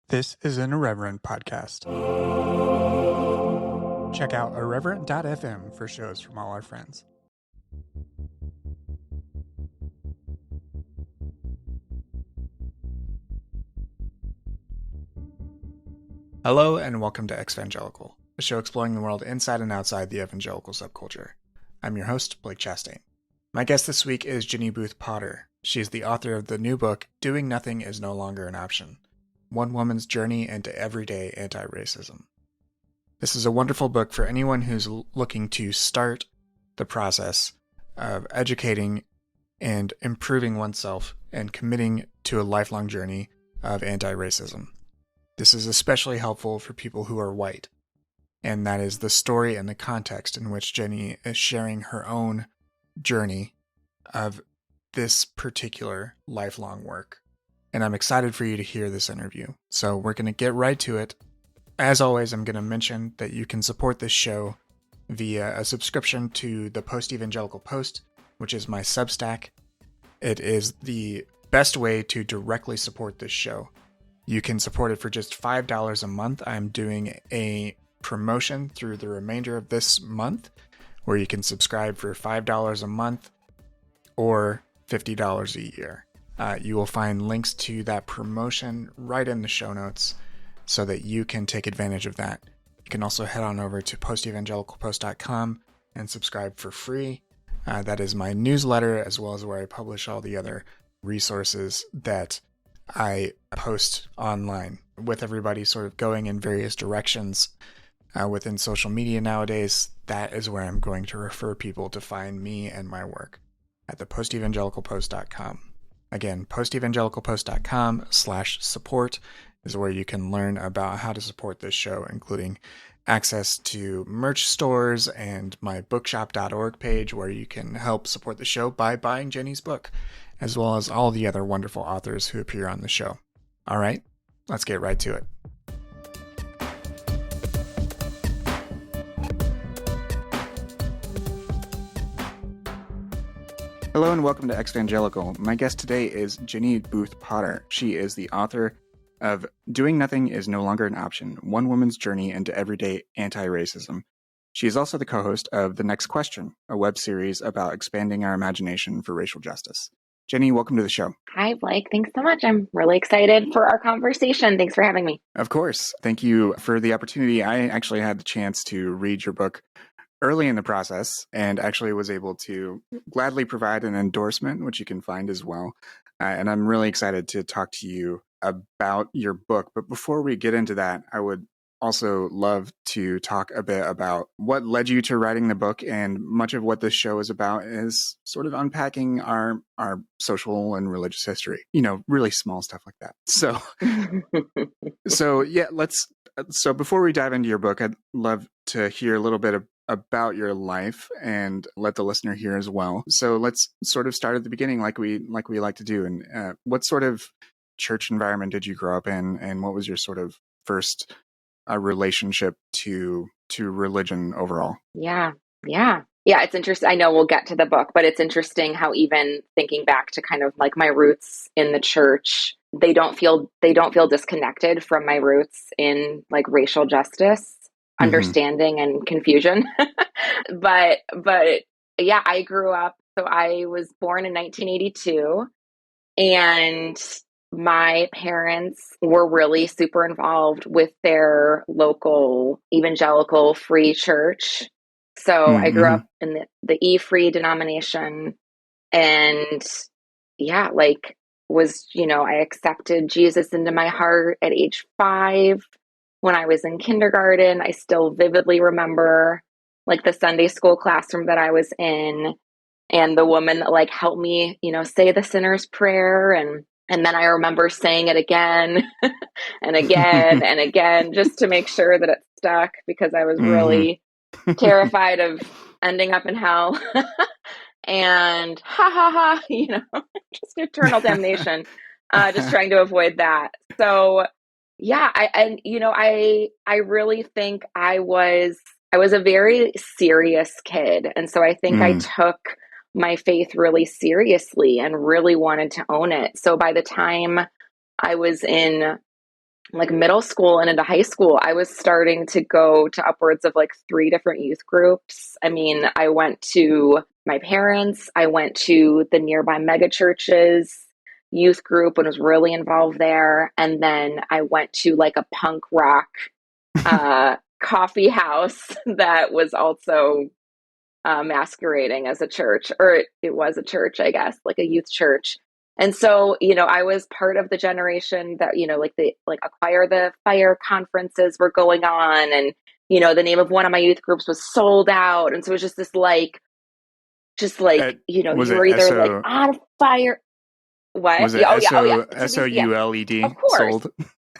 This is an Irreverent podcast. Check out irreverent.fm for shows from all our friends. Hello and welcome to Exvangelical, a show exploring the world inside and outside the evangelical subculture. I'm your host, Blake Chastain. My guest this week is Jenny Booth Potter. She is the author of the new book, Doing Nothing is No Longer an Option: One Woman's Journey into Everyday Anti-Racism. This is a wonderful book for anyone who's looking to start the process of educating and improving oneself and committing to a lifelong journey of anti-racism. This is especially helpful for people who are white, and that is the story and the context in which Jenny is sharing her own journey of this particular lifelong work. And I'm excited for you to hear this interview. So we're going to get right to it. As always, I'm going to mention that you can support this show via a subscription to the Post-Evangelical Post, which is my Substack. It is the best way to directly support this show. You can support it for just $5 a month. I'm doing a promotion through the remainder of this month where you can subscribe for $5 a month or $50 a year. You will find links to that promotion right in the show notes so that you can take advantage of that. You can also head on over to postevangelicalpost.com and subscribe for free. That is my newsletter, as well as where I publish all the other resources that I post online, with everybody sort of going in various directions within social media nowadays. That is where I'm going to refer people to find me and my work, at the postevangelicalpost.com. Again, postevangelicalpost.com/support is where you can learn about how to support this show, including access to merch stores and my bookshop.org page, where you can help support the show by buying Jenny's book, as well as all the other wonderful authors who appear on the show. All right, let's get right to it. Hello and welcome to Exvangelical. My guest today is Jenny Booth Potter. She is the author of Doing Nothing is No Longer an Option: One Woman's Journey into Everyday Anti-Racism. She is also the co-host of The Next Question, a web series about expanding our imagination for racial justice. Jenny, welcome to the show. Hi, Blake. Thanks so much. I'm really excited for our conversation. Thanks for having me. Of course. Thank you for the opportunity. I actually had the chance to read your book early in the process and actually was able to gladly provide an endorsement, which you can find as well. And I'm really excited to talk to you about your book. But before we get into that, I would also love to talk a bit about what led you to writing the book. And much of what this show is about is sort of unpacking our social and religious history, really small stuff like that. So before we dive into your book, I'd love to hear a little bit about your life and let the listener hear as well. So let's sort of start at the beginning, like we like to do. And what sort of church environment did you grow up in, and what was your sort of first relationship to religion overall? Yeah. It's interesting. I know we'll get to the book, but it's interesting how even thinking back to kind of like my roots in the church, they don't feel disconnected from my roots in like racial justice, understanding, and confusion. but yeah, I grew up. So I was born in 1982, and my parents were really super involved with their local evangelical free church. So I grew up in the E-Free denomination, and I accepted Jesus into my heart at age 5 when I was in kindergarten. I still vividly remember like the Sunday school classroom that I was in, and the woman that like helped me, say the sinner's prayer. And then I remember saying it again and again and again, just to make sure that it stuck, because I was really terrified of ending up in hell and just eternal damnation, just trying to avoid that. So yeah, I really think I was a very serious kid. And so I think I took my faith really seriously and really wanted to own it. So by the time I was in like middle school and into high school, I was starting to go to upwards of like three different youth groups. I mean, I went to my parents, I went to the nearby mega churches youth group and was really involved there. And then I went to like a punk rock coffee house that was also masquerading as a church, or it was a church, I guess, like a youth church. And so, I was part of the generation that, like the like Acquire the Fire conferences were going on, and the name of one of my youth groups was Sold Out, and so it was just like Was you it were either like on fire. What? was it Yeah, oh yeah, oh yeah. To be yeah, SOULED of course, sold?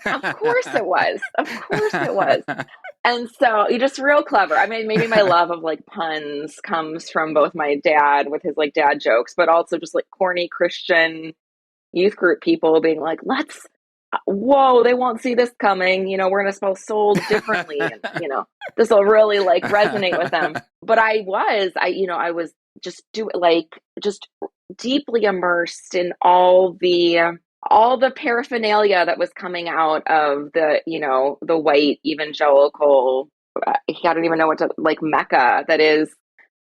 of course it was, of course it was. And so you're just real clever. I mean, maybe my love of like puns comes from both my dad with his like dad jokes, but also just like corny Christian youth group people being like, whoa, they won't see this coming. We're going to spell sold differently. And, this will really like resonate with them. But I was just deeply immersed in all the paraphernalia that was coming out of the white evangelical, I don't even know what to like, mecca that is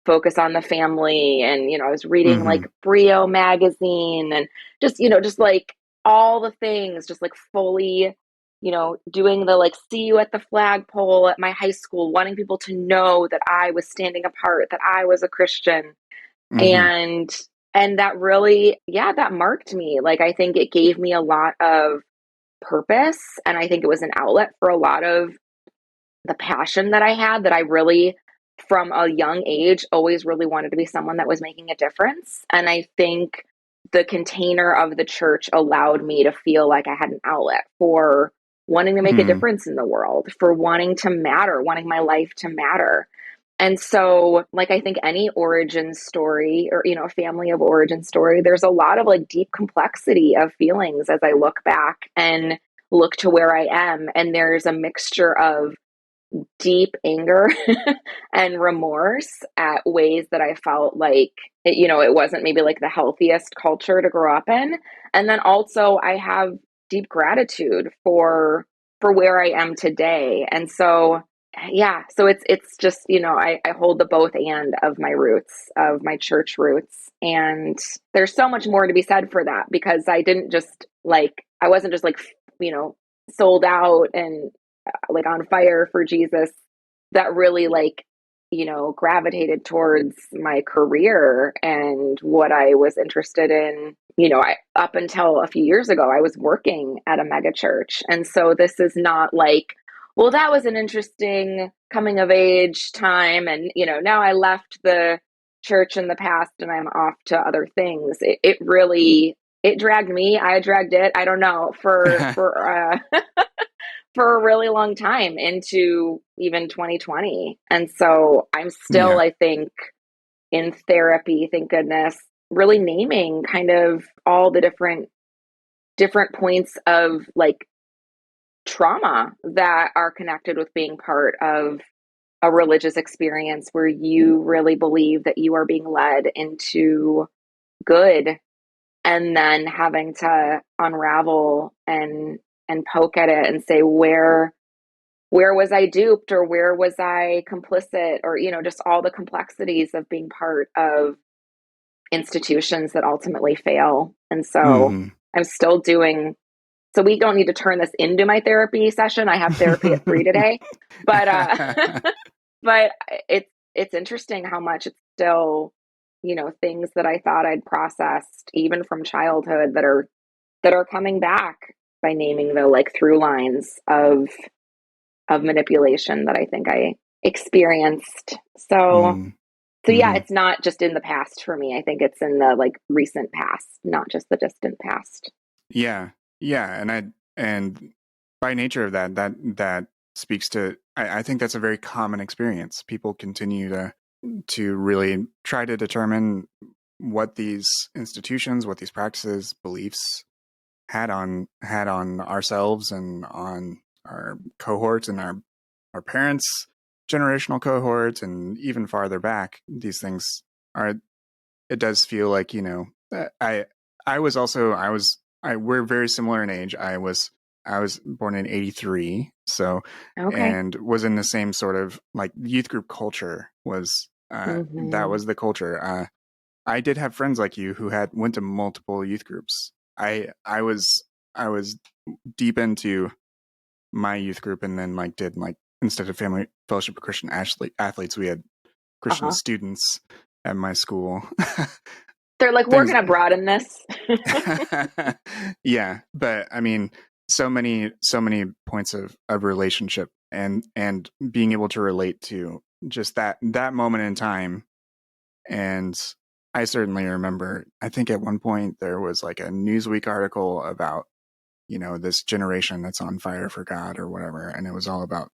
focus on the family. And I was reading Hmm. like Brio magazine, and just like all the things, just like fully doing the like see you at the flagpole at my high school, wanting people to know that I was standing apart, that I was a Christian. Hmm. And that really, yeah, that marked me. Like, I think it gave me a lot of purpose, and I think it was an outlet for a lot of the passion that I had, that I really, from a young age, always really wanted to be someone that was making a difference. And I think the container of the church allowed me to feel like I had an outlet for wanting to make a Hmm. difference in the world, for wanting to matter, wanting my life to matter. And so, like, I think any origin story, or, a family of origin story, there's a lot of like deep complexity of feelings as I look back and look to where I am. And there's a mixture of deep anger and remorse at ways that I felt like it wasn't maybe like the healthiest culture to grow up in. And then also I have deep gratitude for where I am today. And so yeah, so it's just, I hold the both and of my roots, of my church roots. And there's so much more to be said for that, because I wasn't just like, you know, sold out and like on fire for Jesus. That really like gravitated towards my career and what I was interested in. Up until a few years ago, I was working at a mega church, and so this is not like, well, that was an interesting coming of age time, and now I left the church in the past and I'm off to other things. It really, it dragged me, I dragged it, I don't know, for a really long time into even 2020. And so I'm still, Yeah. I think, in therapy, thank goodness, really naming kind of all the different points of like trauma that are connected with being part of a religious experience where you really believe that you are being led into good, and then having to unravel and poke at it and say, where was I duped, or where was I complicit, or just all the complexities of being part of institutions that ultimately fail. And so Hmm. I'm still doing, so we don't need to turn this into my therapy session. I have therapy at 3 today, but but it's interesting how much it's still things that I thought I'd processed even from childhood that are coming back by naming the like through lines of manipulation that I think I experienced. So yeah, Hmm. it's not just in the past for me. I think it's in the like recent past, not just the distant past. Yeah, yeah, and by nature of that speaks to, I think that's a very common experience. People continue to really try to determine what these institutions, what these practices, beliefs had on ourselves and on our cohorts and our parents' generational cohorts, and even farther back. These things are. It does feel like, I was also I was I we're very similar in age. I was born in '83, so Okay. and was in the same sort of like youth group culture was that Hmm. was the culture. I did have friends like you who had went to multiple youth groups. I was deep into my youth group, and then like did like instead of Family Fellowship of Christian Athletes, we had Christian Uh-huh. students at my school. They're like, we're Things, going to broaden this. yeah, but I mean, so many points of relationship and being able to relate to just that moment in time. And I certainly remember, I think at one point there was like a Newsweek article about, this generation that's on fire for God or whatever. And it was all about,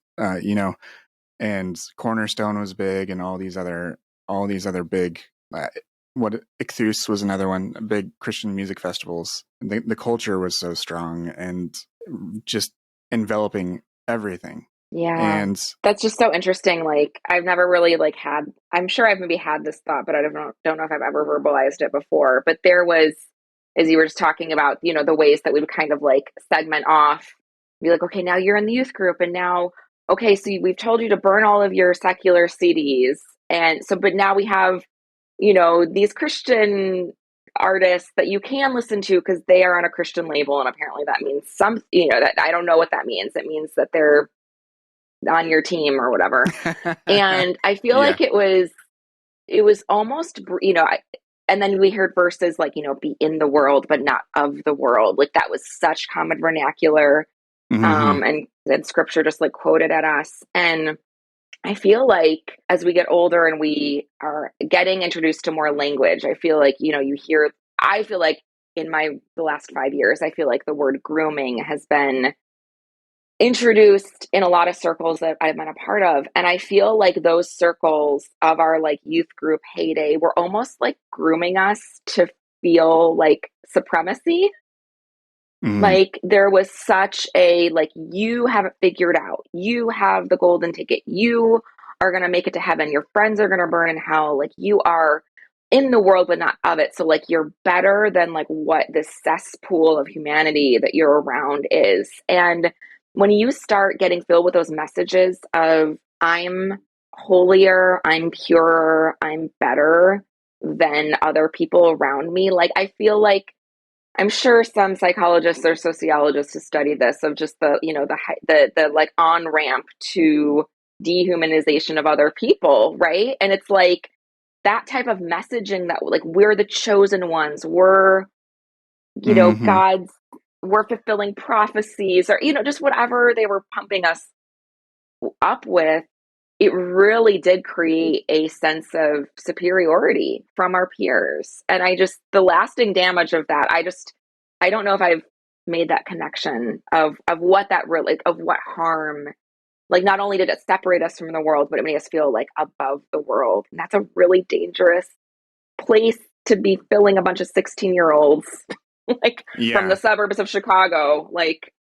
and Cornerstone was big and all these other big, uh, what Ichthus was another one, big Christian music festivals. The culture was so strong and just enveloping everything. Yeah. And That's just so interesting. Like I've never really like had, I'm sure I've maybe had this thought, but I don't know if I've ever verbalized it before. But there was, as you were just talking about, the ways that we would kind of like segment off, be like, okay, now you're in the youth group, and now, okay, so we've told you to burn all of your secular CDs. And so, but now we have, these Christian artists that you can listen to because they are on a Christian label. And apparently that means that I don't know what that means. It means that they're on your team or whatever. And I feel yeah. like it was almost, and then we heard verses like, be in the world, but not of the world. Like that was such common vernacular. Hmm. And scripture just like quoted at us. And I feel like as we get older and we are getting introduced to more language, I feel like, I feel like in the last 5 years, I feel like the word grooming has been introduced in a lot of circles that I've been a part of. And I feel like those circles of our like youth group heyday were almost like grooming us to feel like supremacy. Hmm. Like there was such a like, you have it figured out. You have the golden ticket. You are going to make it to heaven. Your friends are going to burn in hell. Like you are in the world, but not of it. So like you're better than like what this cesspool of humanity that you're around is. And when you start getting filled with those messages of I'm holier, I'm purer, I'm better than other people around me, like I feel like I'm sure some psychologists or sociologists who study this of just the like on ramp to dehumanization of other people, right? And it's like that type of messaging that like we're the chosen ones, Hmm. God's, we're fulfilling prophecies, or just whatever they were pumping us up with. It really did create a sense of superiority from our peers. And the lasting damage of that, I don't know if I've made that connection of what that really, of what harm, like not only did it separate us from the world, but it made us feel like above the world. And that's a really dangerous place to be filling a bunch of 16-year-olds, like from the Yeah. suburbs of Chicago. Like,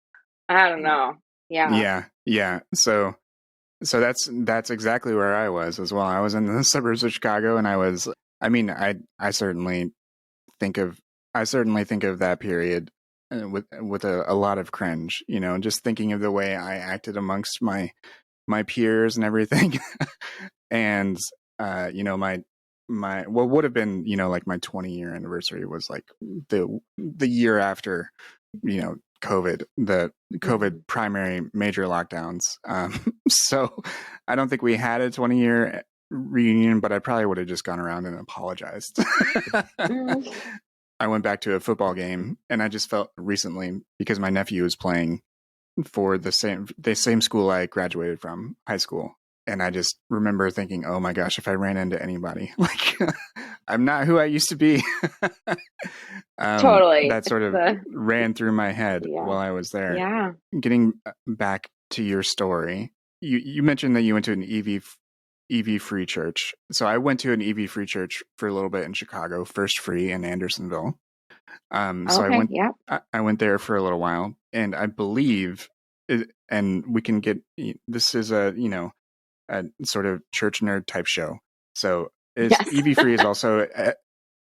I don't know. Yeah. Yeah. Yeah. So that's exactly where I was as well. I was in the suburbs of Chicago, and I mean, I certainly think of that period with a lot of cringe, just thinking of the way I acted amongst my peers and everything. And my what would have been, like my 20-year anniversary was like the year after, the COVID Mhm. primary major lockdowns. So I don't think we had a 20-year reunion, but I probably would have just gone around and apologized. Mm. I went back to a football game, and I just felt recently, because my nephew was playing for the same school I graduated from, high school. And I just remember thinking, oh my gosh, if I ran into anybody, like I'm not who I used to be. Totally. That It's sort of the, ran through my head yeah. while I was there. Yeah. Getting back to your story, you mentioned that you went to an EV free church. So I went to an EV free church for a little bit in Chicago, First Free in Andersonville. So Okay. Yeah. I went there for a little while, and I believe, and we can get, this is a sort of church nerd type show. So is Yes. EV Free is also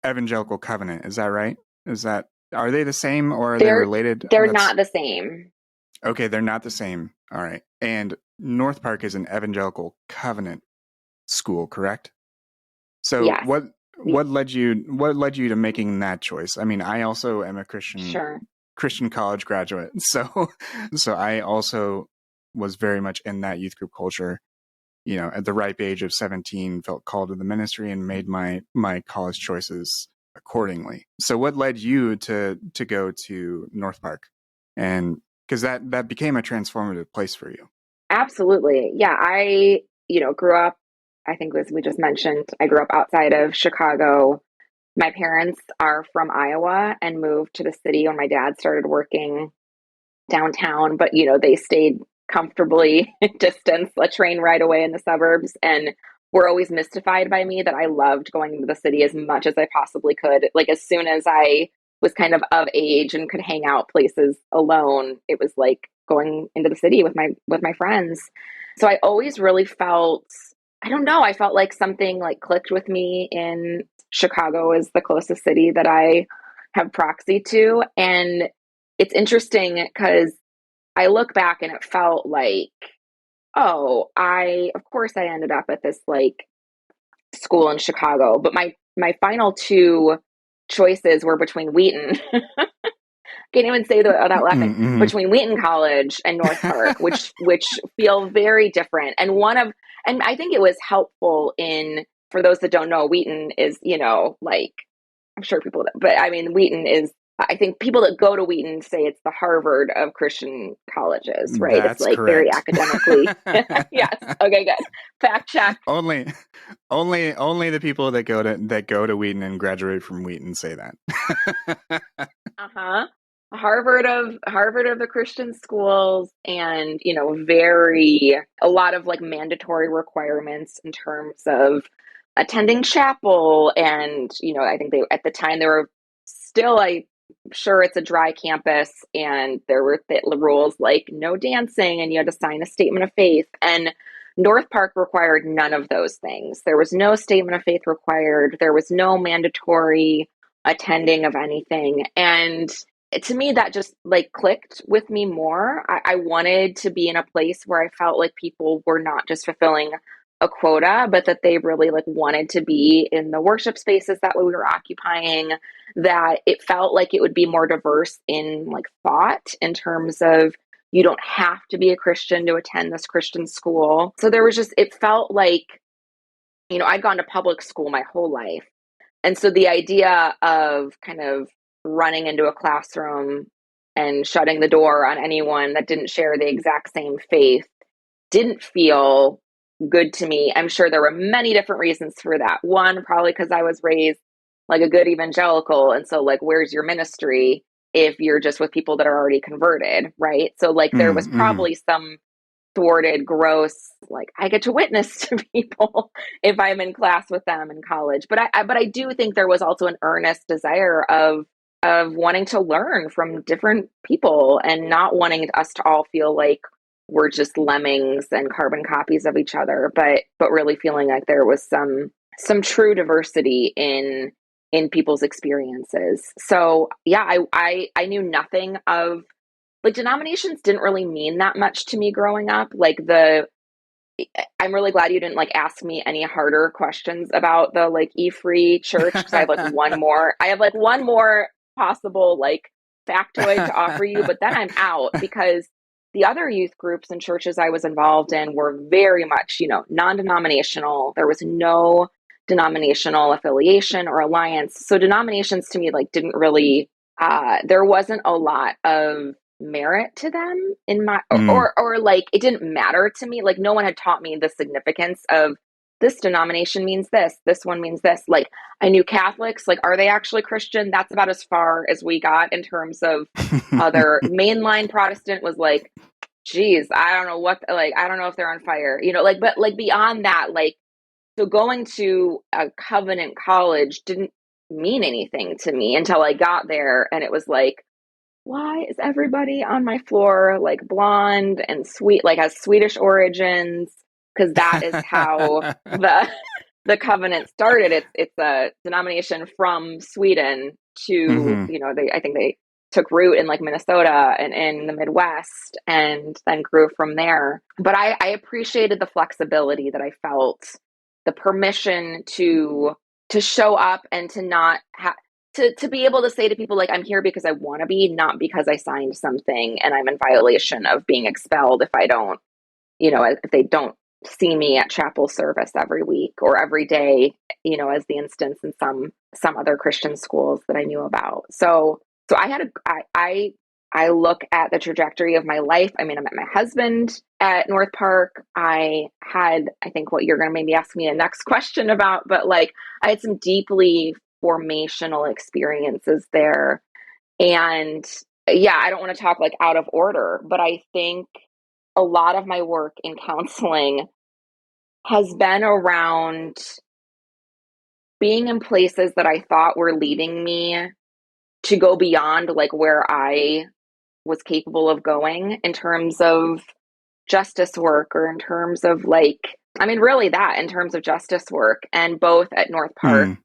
Evangelical Covenant. Is that right? Are they the same, or are they they're related? they're That's not the same. Okay, they're not the same. All right. And North Park is an evangelical covenant school, correct? So Yes. what led you to making that choice? I mean, I also am a Sure. Christian college graduate. So I also was very much in that youth group culture. You know, at the ripe age of 17, felt called to the ministry and made my college choices accordingly. So what led you to go to North Park? And because that became a transformative place for you. Absolutely. Yeah, grew up, I think as we just mentioned, I grew up outside of Chicago. My parents are from Iowa and moved to the city when my dad started working downtown, but they stayed comfortably distance, a train ride away in the suburbs, and were always mystified by me that I loved going into the city as much as I possibly could. Like as soon as I was kind of age and could hang out places alone, it was like going into the city with my friends. So I always really felt, I don't know, I felt like something like clicked with me in Chicago is the closest city that I have proxy to. And it's interesting because I look back and it felt like, oh, of course I ended up at this like school in Chicago, but my final two choices were between Wheaton. Can't even say without laughing. Mm-hmm. Between Wheaton College and North Park, which feel very different. And I think it was helpful in, for those that don't know, Wheaton is, like, I'm sure people that, but I mean, Wheaton is, I think people that go to Wheaton say it's the Harvard of Christian colleges, right? It's That's like very correct. academically. Yes. Okay, good. Fact check. only only the people that go to Wheaton and graduate from Wheaton say that. Uh-huh. Harvard of the Christian schools, and very a lot of like mandatory requirements in terms of attending chapel. And I think they at the time they were still, I'm sure it's a dry campus, and there were rules like no dancing and you had to sign a statement of faith. And North Park required none of those things. There was no statement of faith required. There was no mandatory attending of anything. And to me, that just like clicked with me more. I wanted to be in a place where I felt like people were not just fulfilling a quota, but that they really like wanted to be in the worship spaces that we were occupying, that it felt like it would be more diverse in like thought in terms of you don't have to be a Christian to attend this Christian school. So there was just, it felt like, I'd gone to public school my whole life. And so the idea of kind of running into a classroom and shutting the door on anyone that didn't share the exact same faith didn't feel good to me. I'm sure there were many different reasons for that. One, probably because I was raised like a good evangelical. And so, like, where's your ministry if you're just with people that are already converted, right? So, like, there was Mm-hmm. probably some thwarted, gross, like I get to witness to people if I'm in class with them in college. But I do think there was also an earnest desire of wanting to learn from different people and not wanting us to all feel like we're just lemmings and carbon copies of each other, but really feeling like there was some true diversity in people's experiences. So yeah, I knew nothing of, like, denominations didn't really mean that much to me growing up. I'm really glad you didn't like ask me any harder questions about the like E-Free church, because I have like one more possible like factoid to offer you, but then I'm out, because the other youth groups and churches I was involved in were very much, non-denominational. There was no denominational affiliation or alliance. So denominations to me like didn't really there wasn't a lot of merit to them in my, Mm. or like it didn't matter to me. Like no one had taught me the significance of this denomination means this one means this. Like I knew Catholics, like are they actually Christian? That's about as far as we got in terms of other mainline Protestant was like, geez, I don't know what, like I don't know if they're on fire, like, but like beyond that, like, so going to a covenant college didn't mean anything to me until I got there, and it was like, why is everybody on my floor like blonde and sweet, like has Swedish origins? Because that is how the covenant started. It's a denomination from Sweden to, Mm-hmm. they, I think they took root in like Minnesota and in the Midwest and then grew from there. But I appreciated the flexibility that I felt, the permission to show up and to not have to be able to say to people like, I'm here because I want to be, not because I signed something and I'm in violation of being expelled if I don't, if they don't see me at chapel service every week or every day, as the instance in some other Christian schools that I knew about. So I look at the trajectory of my life. I mean, I met my husband at North Park. I think what you're going to maybe ask me a next question about, but like I had some deeply formational experiences there. And yeah, I don't want to talk like out of order, but I think a lot of my work in counseling has been around being in places that I thought were leading me to go beyond like where I was capable of going in terms of justice work or in terms of like, I mean, really that in terms of justice work, and both at North Park Mm.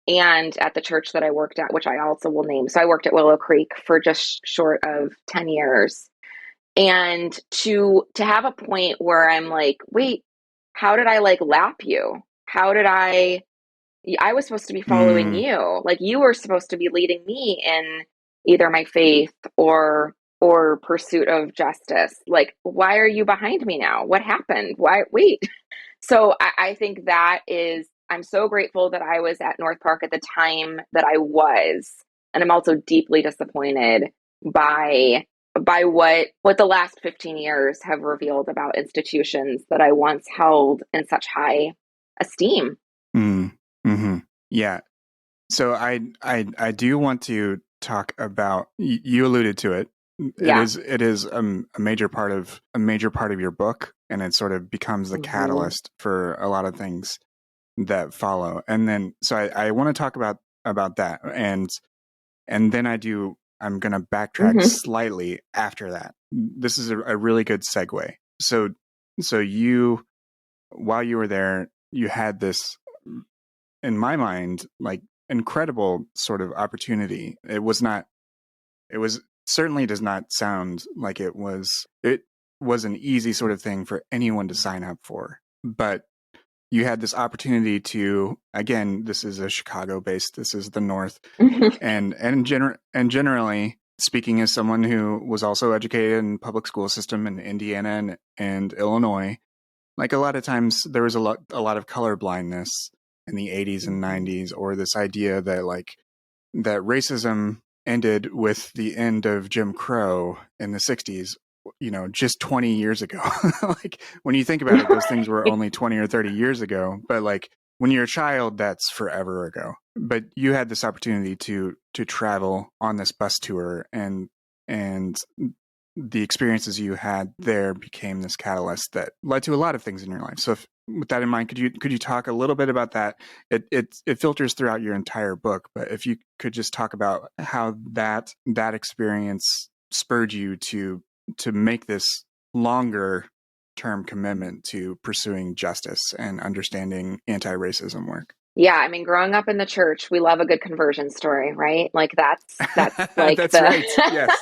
and at the church that I worked at, which I also will name. So I worked at Willow Creek for just short of 10 years. And to have a point where I'm like, wait, how did I like lap you? How did I was supposed to be following Mm. you. Like you were supposed to be leading me in either my faith or pursuit of justice. Like, why are you behind me now? What happened? Why wait? So I think that is, I'm so grateful that I was at North Park at the time that I was. And I'm also deeply disappointed by what the last 15 years have revealed about institutions that I once held in such high esteem. Mm. Hmm. Yeah. So I do want to talk about, you alluded to it. Yeah. It is a major part of your book, and it sort of becomes the Mm-hmm. catalyst for a lot of things that follow. And then so I want to talk about that, and then I'm going to backtrack Mm-hmm. slightly after that. This is a really good segue. So you, while you were there, you had this, in my mind, like incredible sort of opportunity. It was certainly does not sound like it was an easy sort of thing for anyone to sign up for. But you had this opportunity to, again, this is a Chicago based, this is the North, and generally speaking, as someone who was also educated in public school system in Indiana and Illinois, like a lot of times there was a lot of color blindness in the 80s and 90s, or this idea that like that racism ended with the end of Jim Crow in the 60s, just 20 years ago. Like when you think about it, those things were only 20 or 30 years ago, but like when you're a child, that's forever ago. But you had this opportunity to travel on this bus tour, and the experiences you had there became this catalyst that led to a lot of things in your life. So with that in mind, could you talk a little bit about that? It filters throughout your entire book, but if you could just talk about how that experience spurred you to make this longer term commitment to pursuing justice and understanding anti-racism work. Yeah, I mean, growing up in the church, we love a good conversion story, right? Like that's like That's right. Yes.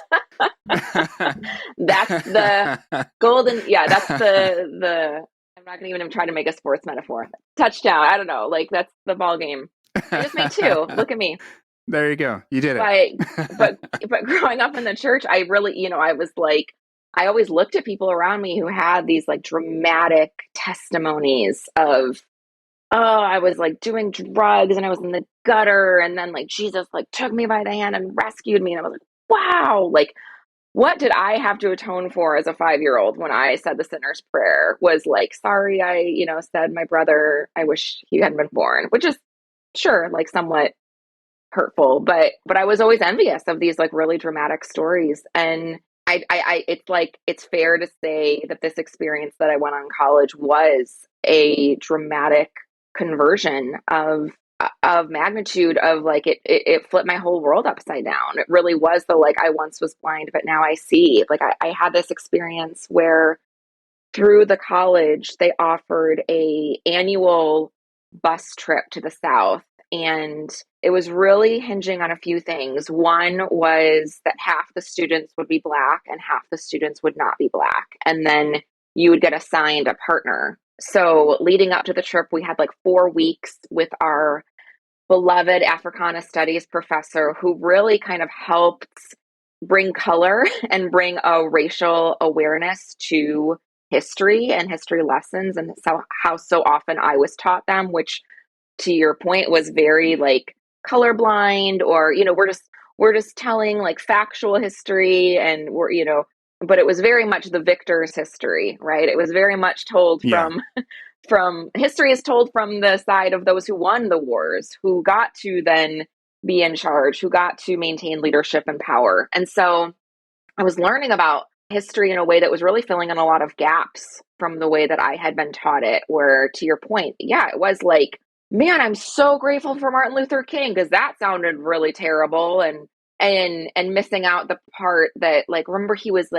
that's the golden, yeah, that's the I'm not gonna even try to make a sports metaphor. Touchdown. I don't know. Like that's the ball game. I just made two. Look at me. There you go. You did But it. but growing up in the church, I really, I was like, I always looked at people around me who had these like dramatic testimonies of, oh, I was like doing drugs and I was in the gutter, and then like Jesus like took me by the hand and rescued me, and I was like, wow, like what did I have to atone for as a 5-year old when I said the sinner's prayer? Was like, sorry, I, said my brother, I wish he hadn't been born, which is sure, like somewhat hurtful, but I was always envious of these like really dramatic stories. And it's like, it's fair to say that this experience that I went on in college was a dramatic conversion of magnitude, of like it flipped my whole world upside down. It really was the like, I once was blind but now I see. Like I had this experience where through the college they offered a annual bus trip to the South, and it was really hinging on a few things. One was that half the students would be Black and half the students would not be Black. And then you would get assigned a partner. So leading up to the trip, we had like 4 weeks with our beloved Africana Studies professor who really kind of helped bring color and bring a racial awareness to history and history lessons, and so how so often I was taught them, which to your point was very like colorblind, or we're just telling like factual history, and but it was very much the victor's history, right? It was very much told Yeah. from history is told from the side of those who won the wars, who got to then be in charge, who got to maintain leadership and power. And so I was learning about history in a way that was really filling in a lot of gaps from the way that I had been taught it, where to your point, yeah, it was like, man, I'm so grateful for Martin Luther King because that sounded really terrible, and missing out the part that, like, remember he was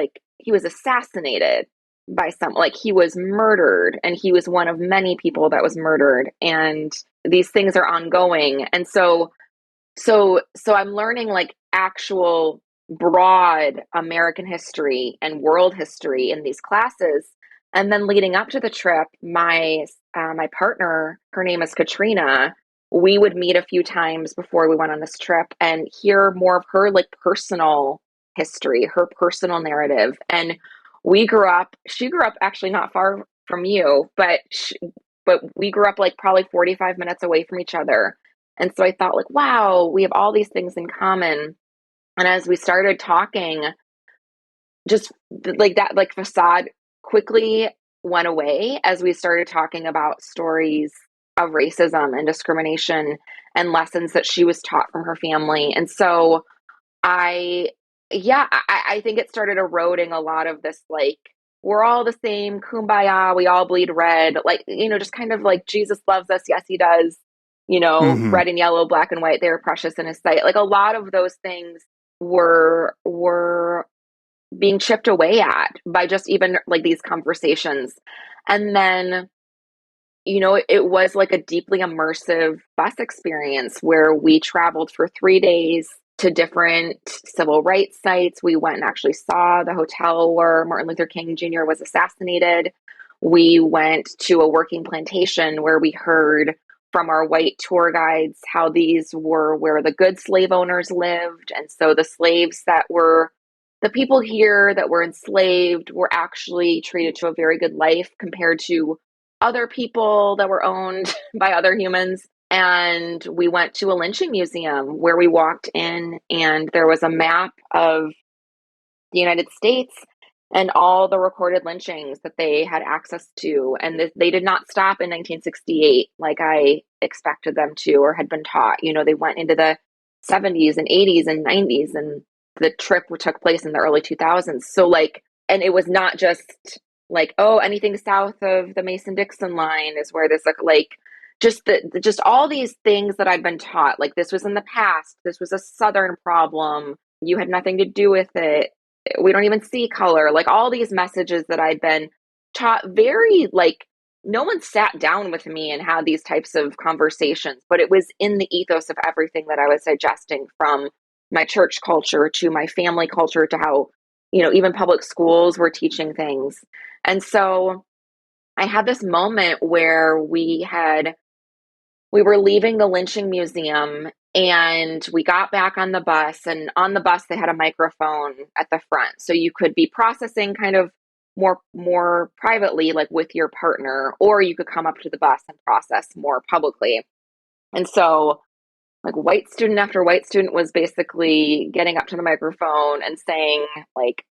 assassinated by some, like, he was murdered, and he was one of many people that was murdered, and these things are ongoing. And so I'm learning like actual broad American history and world history in these classes. And then leading up to the trip, my partner, her name is Katrina. We would meet a few times before we went on this trip and hear more of her like personal history, her personal narrative. And she grew up actually not far from you, but we grew up like probably 45 minutes away from each other. And so I thought, like, wow, we have all these things in common. And as we started talking, just like that, like facade quickly went away as we started talking about stories of racism and discrimination and lessons that she was taught from her family. And so I, yeah, I think it started eroding a lot of this, like, we're all the same, kumbaya, we all bleed red, like, just kind of like Jesus loves us, yes, he does, Hmm. red and yellow, black and white, they were precious in his sight. Like a lot of those things were being chipped away at by just even like these conversations. And then it was like a deeply immersive bus experience where we traveled for 3 days to different civil rights sites. We went and actually saw the hotel where Martin Luther King Jr. was assassinated. We went to a working plantation where we heard from our white tour guides how these were where the good slave owners lived. And so the slaves that were the people here that were enslaved were actually treated to a very good life compared to other people that were owned by other humans. And we went to a lynching museum where we walked in, and there was a map of the United States and all the recorded lynchings that they had access to. And they did not stop in 1968 like I expected them to or had been taught. They went into the 70s and 80s and 90s, and the trip took place in the early 2000s. So, like, and it was not just like, oh, anything south of the Mason-Dixon line is where this, like just all these things that I'd been taught. Like, this was in the past. This was a Southern problem. You had nothing to do with it. We don't even see color. Like, all these messages that I'd been taught, very like, no one sat down with me and had these types of conversations, but it was in the ethos of everything that I was digesting, from my church culture to my family culture to how, even public schools were teaching things. And so I had this moment where we were leaving the lynching museum, and we got back on the bus, and on the bus they had a microphone at the front, so you could be processing kind of more privately, like with your partner, or you could come up to the bus and process more publicly. And so, like, white student after white student was basically getting up to the microphone and saying, like,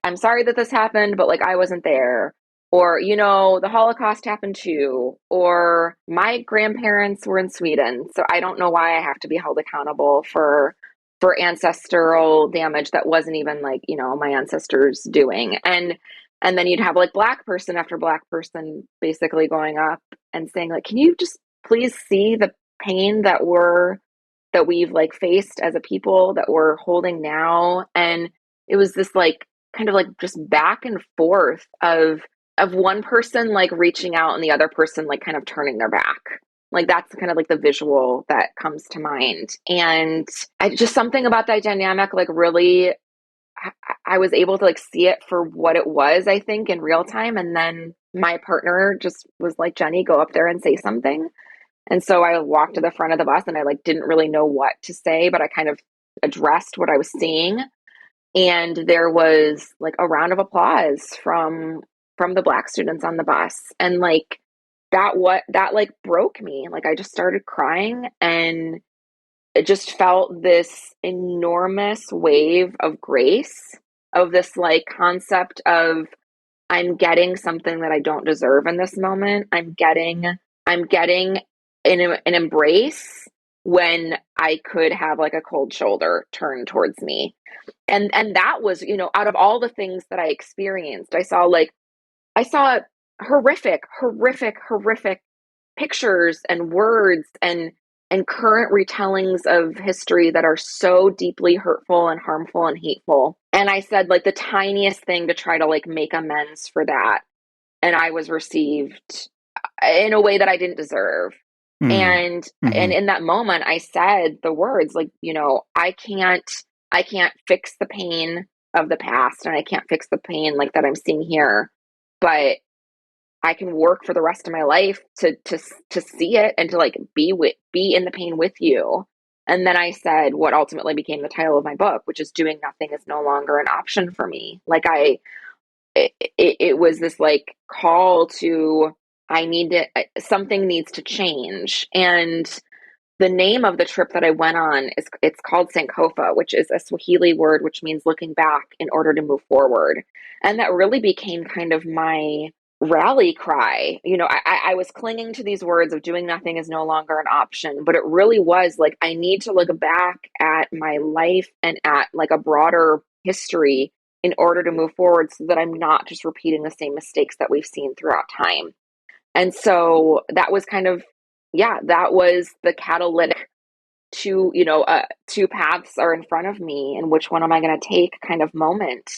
I'm sorry that this happened, but like, I wasn't there. Or, the Holocaust happened too. Or, my grandparents were in Sweden, so I don't know why I have to be held accountable for ancestral damage that wasn't even, like, my ancestors doing. And then you'd have like black person after black person basically going up and saying, like, can you just please see the pain that we've like faced as a people, that we're holding now? And it was this like kind of like just back and forth of one person like reaching out and the other person like kind of turning their back, Like that's kind of like the visual that comes to mind. And I just something about that dynamic, like really, I was able to like see it for what it was, I think, in real time. And then my partner just was like, Jenny, go up there and say something. And so I walked to the front of the bus and I like didn't really know what to say, but I kind of addressed what I was seeing. And there was like a round of applause from the Black students on the bus. And like that like broke me. Like I just started crying, and it just felt this enormous wave of grace, of this like concept of I'm getting something that I don't deserve in this moment. I'm getting an embrace when I could have like a cold shoulder turned towards me. And that was, out of all the things that I experienced, I saw horrific pictures and words and current retellings of history that are so deeply hurtful and harmful and hateful. And I said like the tiniest thing to try to like make amends for that. And I was received in a way that I didn't deserve. Mm. And in that moment I said the words like, I can't fix the pain of the past, and I can't fix the pain like that I'm seeing here, but I can work for the rest of my life to see it and to like be in the pain with you. And then I said what ultimately became the title of my book, which is Doing Nothing is No Longer an Option for Me. Like it was this like call to I need to something needs to change. And the name of the trip that I went on is it's called Sankofa, which is a Swahili word which means looking back in order to move forward. And that really became kind of my rally cry. I was clinging to these words of doing nothing is no longer an option, but it really was like I need to look back at my life and at like a broader history in order to move forward so that I'm not just repeating the same mistakes that we've seen throughout time. And so that was kind of, yeah, that was the catalytic to, two paths are in front of me and which one am I going to take kind of moment.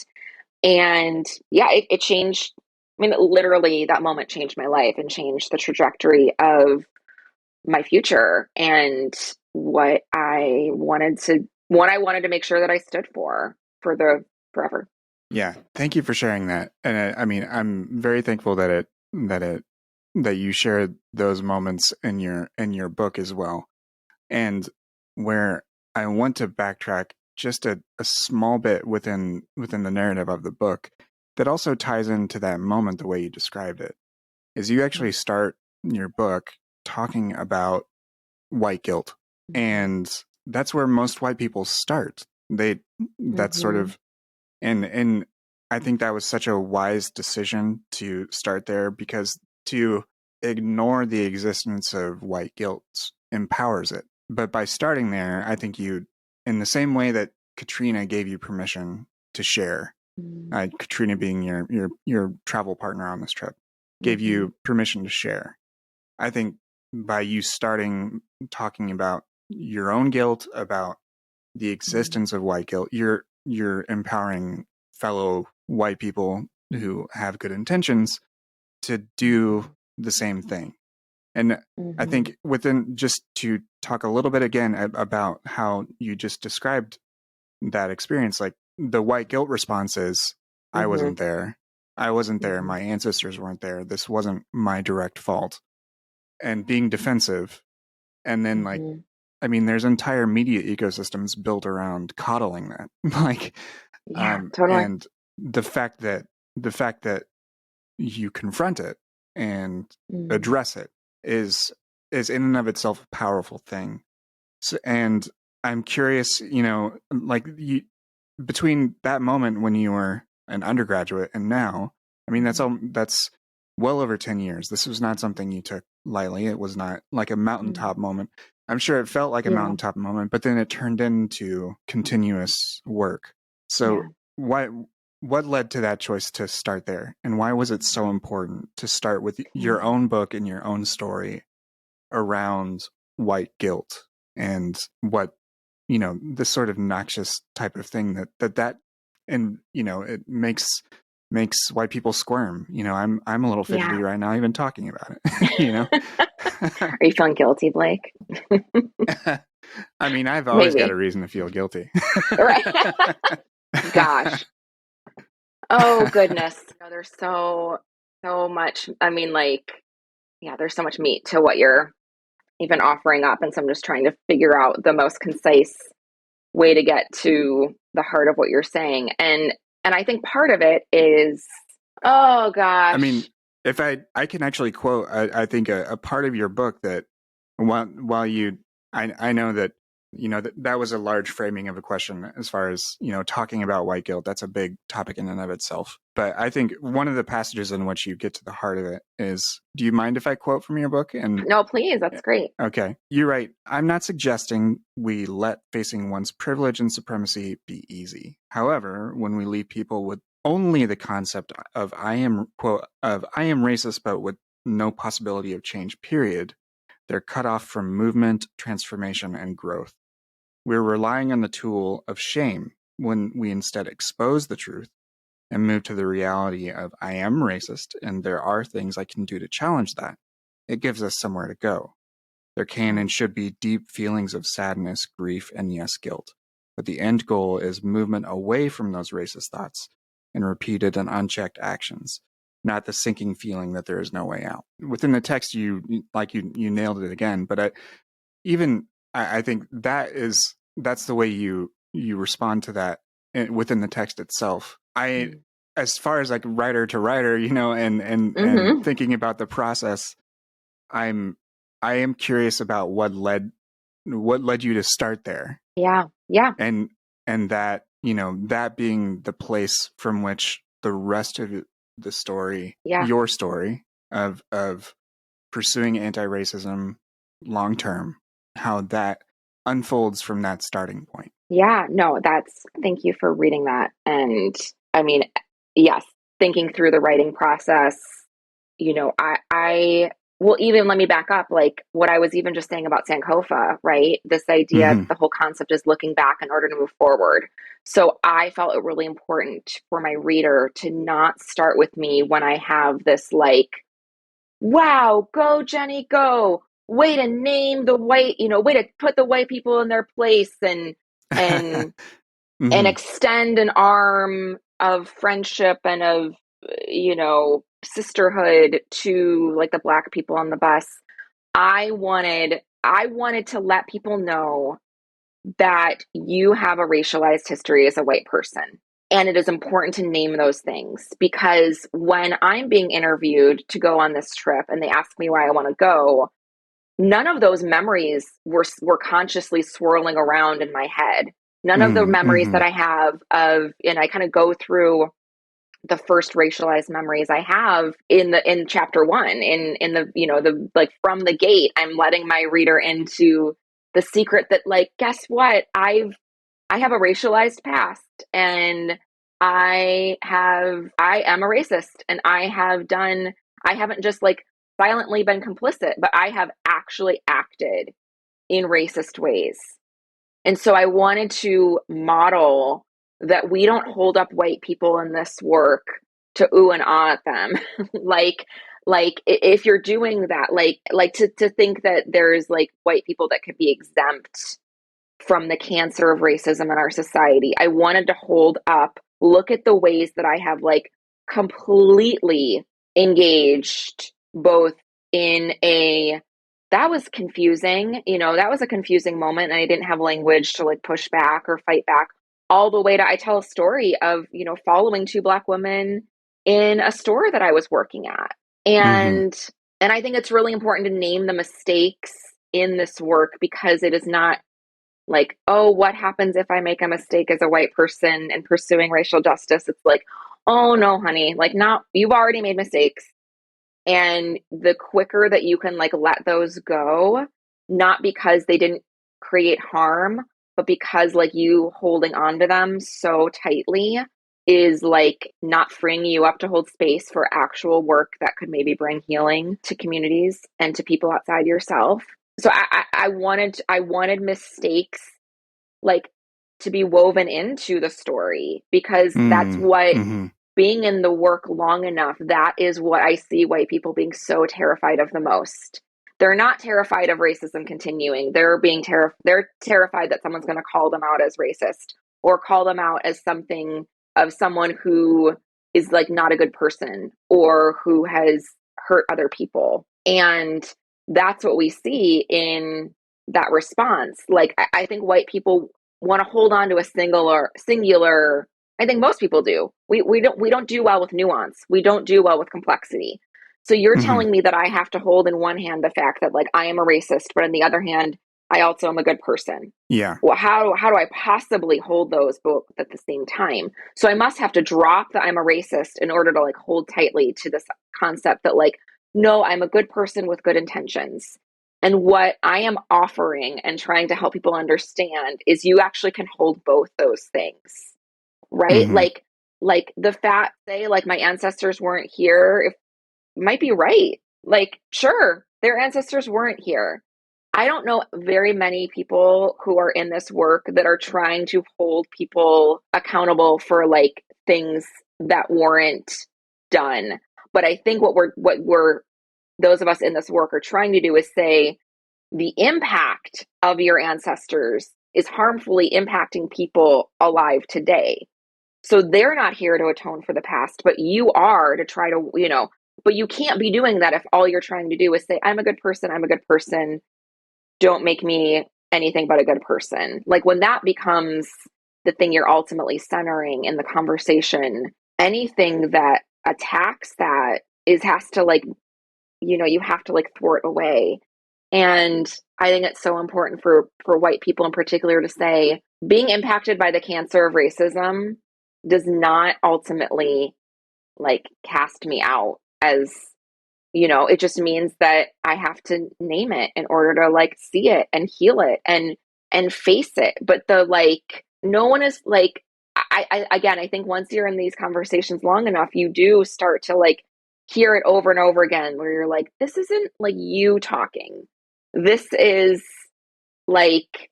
And yeah, it changed. I mean, literally that moment changed my life and changed the trajectory of my future and what I wanted to make sure that I stood for the forever. Yeah, thank you for sharing that. And I mean, I'm very thankful that you shared those moments in your book as well. And where I want to backtrack just a small bit within the narrative of the book that also ties into that moment the way you described it is you actually start your book talking about white guilt. And that's where most white people start. That's sort of and I think that was such a wise decision to start there, because to ignore the existence of white guilt empowers it. But by starting there, I think you, in the same way that Katrina gave you permission to share, Katrina being your travel partner on this trip, gave you permission to share. I think by you starting talking about your own guilt, about the existence of white guilt, you're empowering fellow white people who have good intentions to do the same thing. And I think within, just to talk a little bit again about how you just described that experience, like the white guilt response is, I wasn't there. I wasn't there. My ancestors weren't there. This wasn't my direct fault. And being defensive. And then like, I mean, there's entire media ecosystems built around coddling that. Like, Yeah, totally. and the fact that you confront it and address it is in and of itself a powerful thing. So, and I'm curious, like between that moment when you were an undergraduate and now, I mean, that's well over 10 years. This was not something you took lightly. It was not like a mountaintop moment. I'm sure it felt like a mountaintop moment, but then it turned into continuous work. So what led to that choice to start there? And why was it so important to start with your own book and your own story around white guilt and what, this sort of noxious type of thing that and, it makes makes white people squirm. I'm a little fidgety Yeah. right now, even talking about it. Are you feeling guilty, Blake? I mean, I've always got a Maybe. reason to feel guilty. Right. Gosh. Oh goodness. There's so much. I mean, like, yeah, there's so much meat to what you're even offering up. And so I'm just trying to figure out the most concise way to get to the heart of what you're saying. And I think part of it is, oh I mean, gosh. if I can actually quote, I think a part of your book that while I know that, that was a large framing of a question as far as, talking about white guilt. That's a big topic in and of itself. But I think one of the passages in which you get to the heart of it is, do you mind if I quote from your book? And No, please. That's great. okay. You write, I'm not suggesting we let facing one's privilege and supremacy be easy. However, when we leave people with only the concept of I am racist, but with no possibility of change, period, they're cut off from movement, transformation, and growth. We're relying on the tool of shame when we instead expose the truth and move to the reality of I am racist and there are things I can do to challenge that. It gives us somewhere to go. There can and should be deep feelings of sadness, grief, and yes, guilt. But the end goal is movement away from those racist thoughts and repeated and unchecked actions, not the sinking feeling that there is no way out. Within the text, you nailed it again. But I think that's the way you respond to that within the text itself. As far as like writer to writer, and thinking about the process, I am curious about what led you to start there. Yeah. Yeah. And that, that being the place from which the rest of the story, your story of pursuing anti-racism long term, how that unfolds from that starting point. Yeah, no, thank you for reading that. And I mean, yes, thinking through the writing process, I well, even let me back up, like what I was even just saying about Sankofa, right? This idea that the whole concept is looking back in order to move forward. So I felt it really important for my reader to not start with me when I have this like, wow, go Jenny, go. Way to name the white, way to put the white people in their place and and extend an arm of friendship and of sisterhood to like the Black people on the bus. I wanted to let people know that you have a racialized history as a white person. And it is important to name those things because when I'm being interviewed to go on this trip and they ask me why I want to go, none of those memories were consciously swirling around in my head. None of the memories that I have and I kind of go through the first racialized memories I have in chapter 1 in the the like from the gate. I'm letting my reader into the secret that like, guess what, I have a racialized past and I am a racist and I haven't just like violently been complicit, but I have actually acted in racist ways. And so I wanted to model that we don't hold up white people in this work to ooh and ah at them. If you're doing that, to think that there's like white people that could be exempt from the cancer of racism in our society. I wanted to hold up, look at the ways that I have like completely engaged both in that was confusing, that was a confusing moment and I didn't have language to like push back or fight back, all the way to I tell a story of, following two Black women in a store that I was working at. And I think it's really important to name the mistakes in this work because it is not like, oh, what happens if I make a mistake as a white person in pursuing racial justice? It's like, oh no, honey, like not, you've already made mistakes. And the quicker that you can like let those go, not because they didn't create harm, but because like you holding on to them so tightly is like not freeing you up to hold space for actual work that could maybe bring healing to communities and to people outside yourself. So I wanted mistakes like to be woven into the story because that's what being in the work long enough, that is what I see white people being so terrified of the most. They're not terrified of racism continuing. They're terrified that someone's going to call them out as racist or call them out as someone who is like not a good person or who has hurt other people. And that's what we see in that response. Like I think white people want to hold on to a singular. I think most people do. We don't do well with nuance. We don't do well with complexity. So you're telling me that I have to hold in one hand the fact that like I am a racist, but on the other hand, I also am a good person. Yeah. Well, how do I possibly hold those both at the same time? So I must have to drop that I'm a racist in order to like hold tightly to this concept that like, no, I'm a good person with good intentions. And what I am offering and trying to help people understand is you actually can hold both those things, right? Like the fact, say, like my ancestors weren't here, if might be right. Like, sure, their ancestors weren't here. I don't know very many people who are in this work that are trying to hold people accountable for like things that weren't done. But I think what we're those of us in this work are trying to do is say the impact of your ancestors is harmfully impacting people alive today. So they're not here to atone for the past, but you are to try to, but you can't be doing that if all you're trying to do is say, I'm a good person, don't make me anything but a good person. Like when that becomes the thing you're ultimately centering in the conversation, anything that attacks that has to like, you have to like thwart away. And I think it's so important for white people in particular to say, being impacted by the cancer of racism does not ultimately like cast me out as, it just means that I have to name it in order to like see it and heal it and face it. But the like, no one is like, I think once you're in these conversations long enough, you do start to like hear it over and over again where you're like, this isn't like you talking. This is like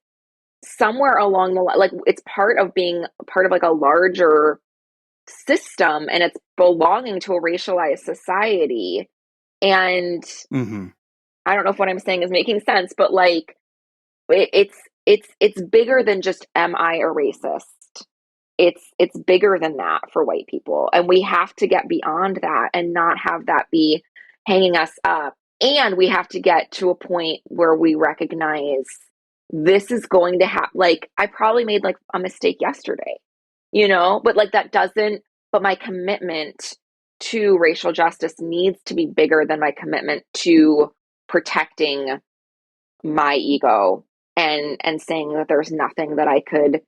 somewhere along the line, like it's part of being part of like a larger system and it's belonging to a racialized society. And I don't know if what I'm saying is making sense, but like it's bigger than just am I a racist? It's bigger than that for white people. And we have to get beyond that and not have that be hanging us up. And we have to get to a point where we recognize this is going to happen. Like I probably made like a mistake yesterday, but like that doesn't, but my commitment to racial justice needs to be bigger than my commitment to protecting my ego and saying that there's nothing that I could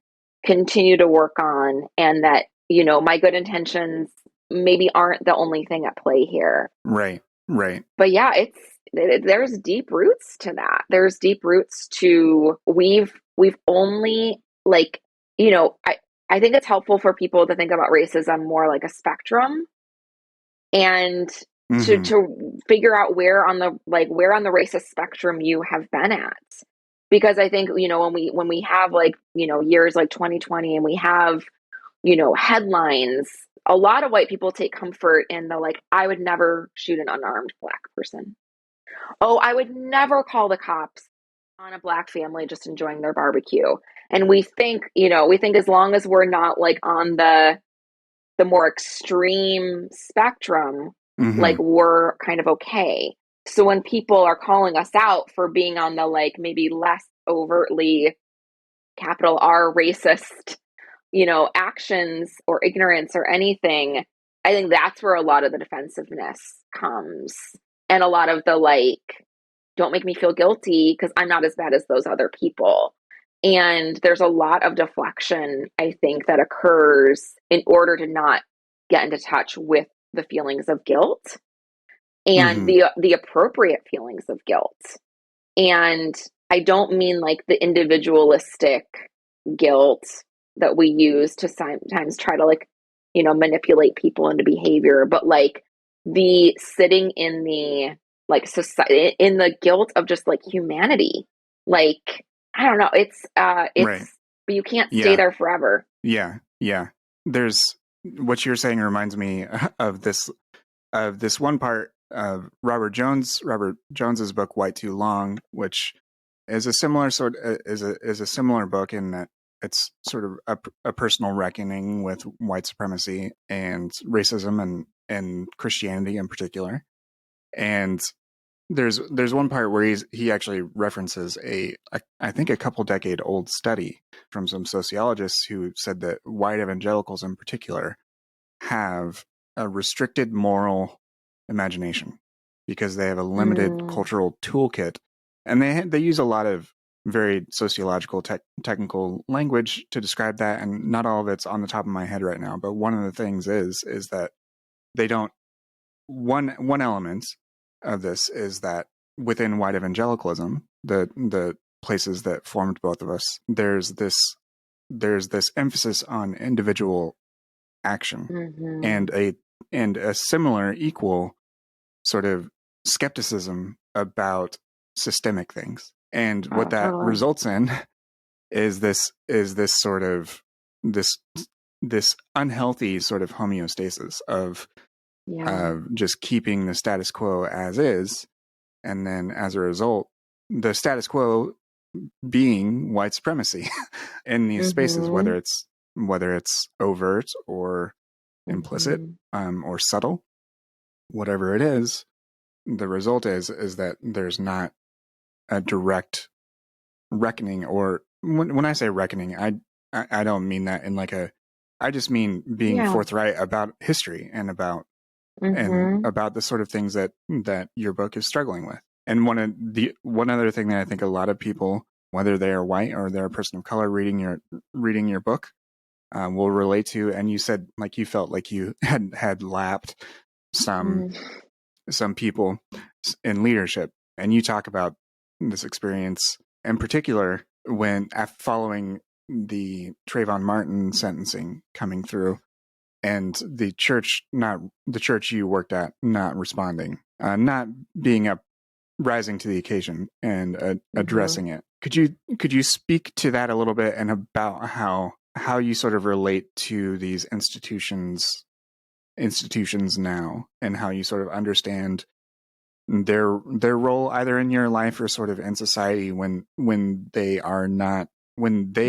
continue to work on and that, my good intentions maybe aren't the only thing at play here. Right. But yeah, there's deep roots to that. There's deep roots to we've only like, I think it's helpful for people to think about racism more like a spectrum and to figure out where on the racist spectrum you have been at. Because I think, when we have like, years like 2020 and we have, headlines, a lot of white people take comfort in the like, I would never shoot an unarmed Black person. Oh, I would never call the cops on a Black family just enjoying their barbecue. And we think as long as we're not like on the more extreme spectrum, like we're kind of okay. So when people are calling us out for being on the like maybe less overtly capital R racist, actions or ignorance or anything, I think that's where a lot of the defensiveness comes. And a lot of the like, don't make me feel guilty because I'm not as bad as those other people. And there's a lot of deflection, I think, that occurs in order to not get into touch with the feelings of guilt and the appropriate feelings of guilt. And I don't mean like the individualistic guilt that we use to sometimes try to like, manipulate people into behavior, but like the sitting in the like society, in the guilt of just like humanity. Like, I don't know. It's, right. but you can't stay there forever. Yeah. There's what you're saying reminds me of this one part of Robert Jones's book White Too Long, which is a similar is a similar book in that it's sort of a personal reckoning with white supremacy and racism and Christianity in particular. And there's one part where he actually references I think a couple decade old study from some sociologists who said that white evangelicals in particular have a restricted moral imagination because they have a limited cultural toolkit, and they use a lot of very sociological technical language to describe that, and not all of it's on the top of my head right now, but one of the things is that they don't one element of this is that within white evangelicalism, the places that formed both of us, there's this emphasis on individual action and a similar equal sort of skepticism about systemic things. And what that results in is this sort of this unhealthy sort of homeostasis of just keeping the status quo as is, and then as a result, the status quo being white supremacy in these spaces, whether it's overt or implicit or subtle, whatever it is. The result is that there's not a direct reckoning, or when I say reckoning, I don't mean that in like I just mean being forthright about history and about the sort of things that your book is struggling with. And one other thing that I think a lot of people, whether they are white or they're a person of color, reading your book, will relate to. And you said like you felt like you had lapped some people in leadership, and you talk about this experience in particular when following the Trayvon Martin sentencing coming through, and the church you worked at not responding, not being rising to the occasion and addressing it. Could you speak to that a little bit, and about how you sort of relate to these institutions now, and how you sort of understand their role either in your life or sort of in society when they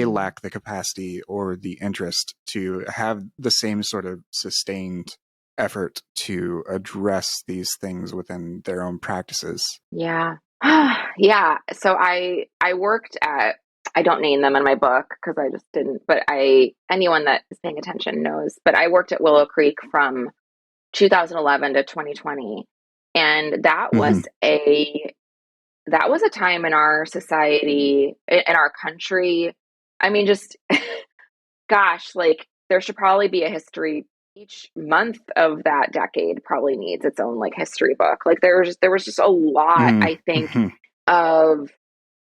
lack the capacity or the interest to have the same sort of sustained effort to address these things within their own practices. Yeah. Yeah. So I worked at, I don't name them in my book because I just didn't, but anyone that is paying attention knows, but I worked at Willow Creek from 2011 to 2020. And that was a time in our society, in our country. I mean, just gosh, like there should probably be a history. Each month of that decade probably needs its own like history book. Like there was just a lot, I think, of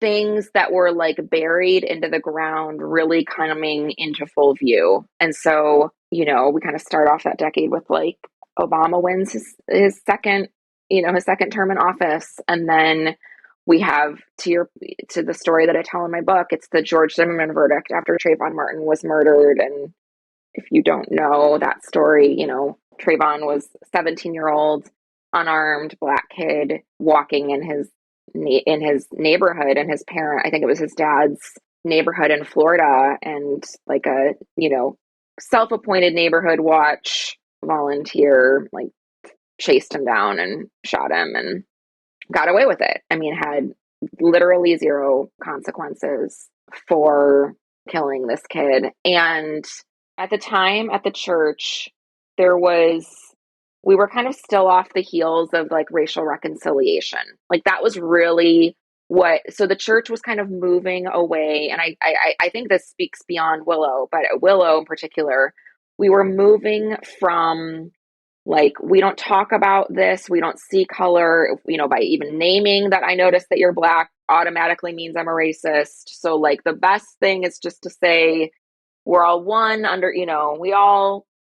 things that were like buried into the ground really coming into full view. And so, we kind of start off that decade with like Obama wins his second term in office. And then we have to the story that I tell in my book, it's the George Zimmerman verdict after Trayvon Martin was murdered. And if you don't know that story, Trayvon was a 17-year-old unarmed Black kid walking in his neighborhood, and his parent, I think it was his dad's neighborhood in Florida, and like a, self-appointed neighborhood watch volunteer like chased him down and shot him and got away with it. I mean, had literally zero consequences for killing this kid. And at the time at the church, we were kind of still off the heels of like racial reconciliation. Like that was really so the church was kind of moving away. And I think this speaks beyond Willow, but at Willow in particular, we were moving from like, we don't talk about this, we don't see color, by even naming that I noticed that you're Black automatically means I'm a racist. So like the best thing is just to say we're all one under,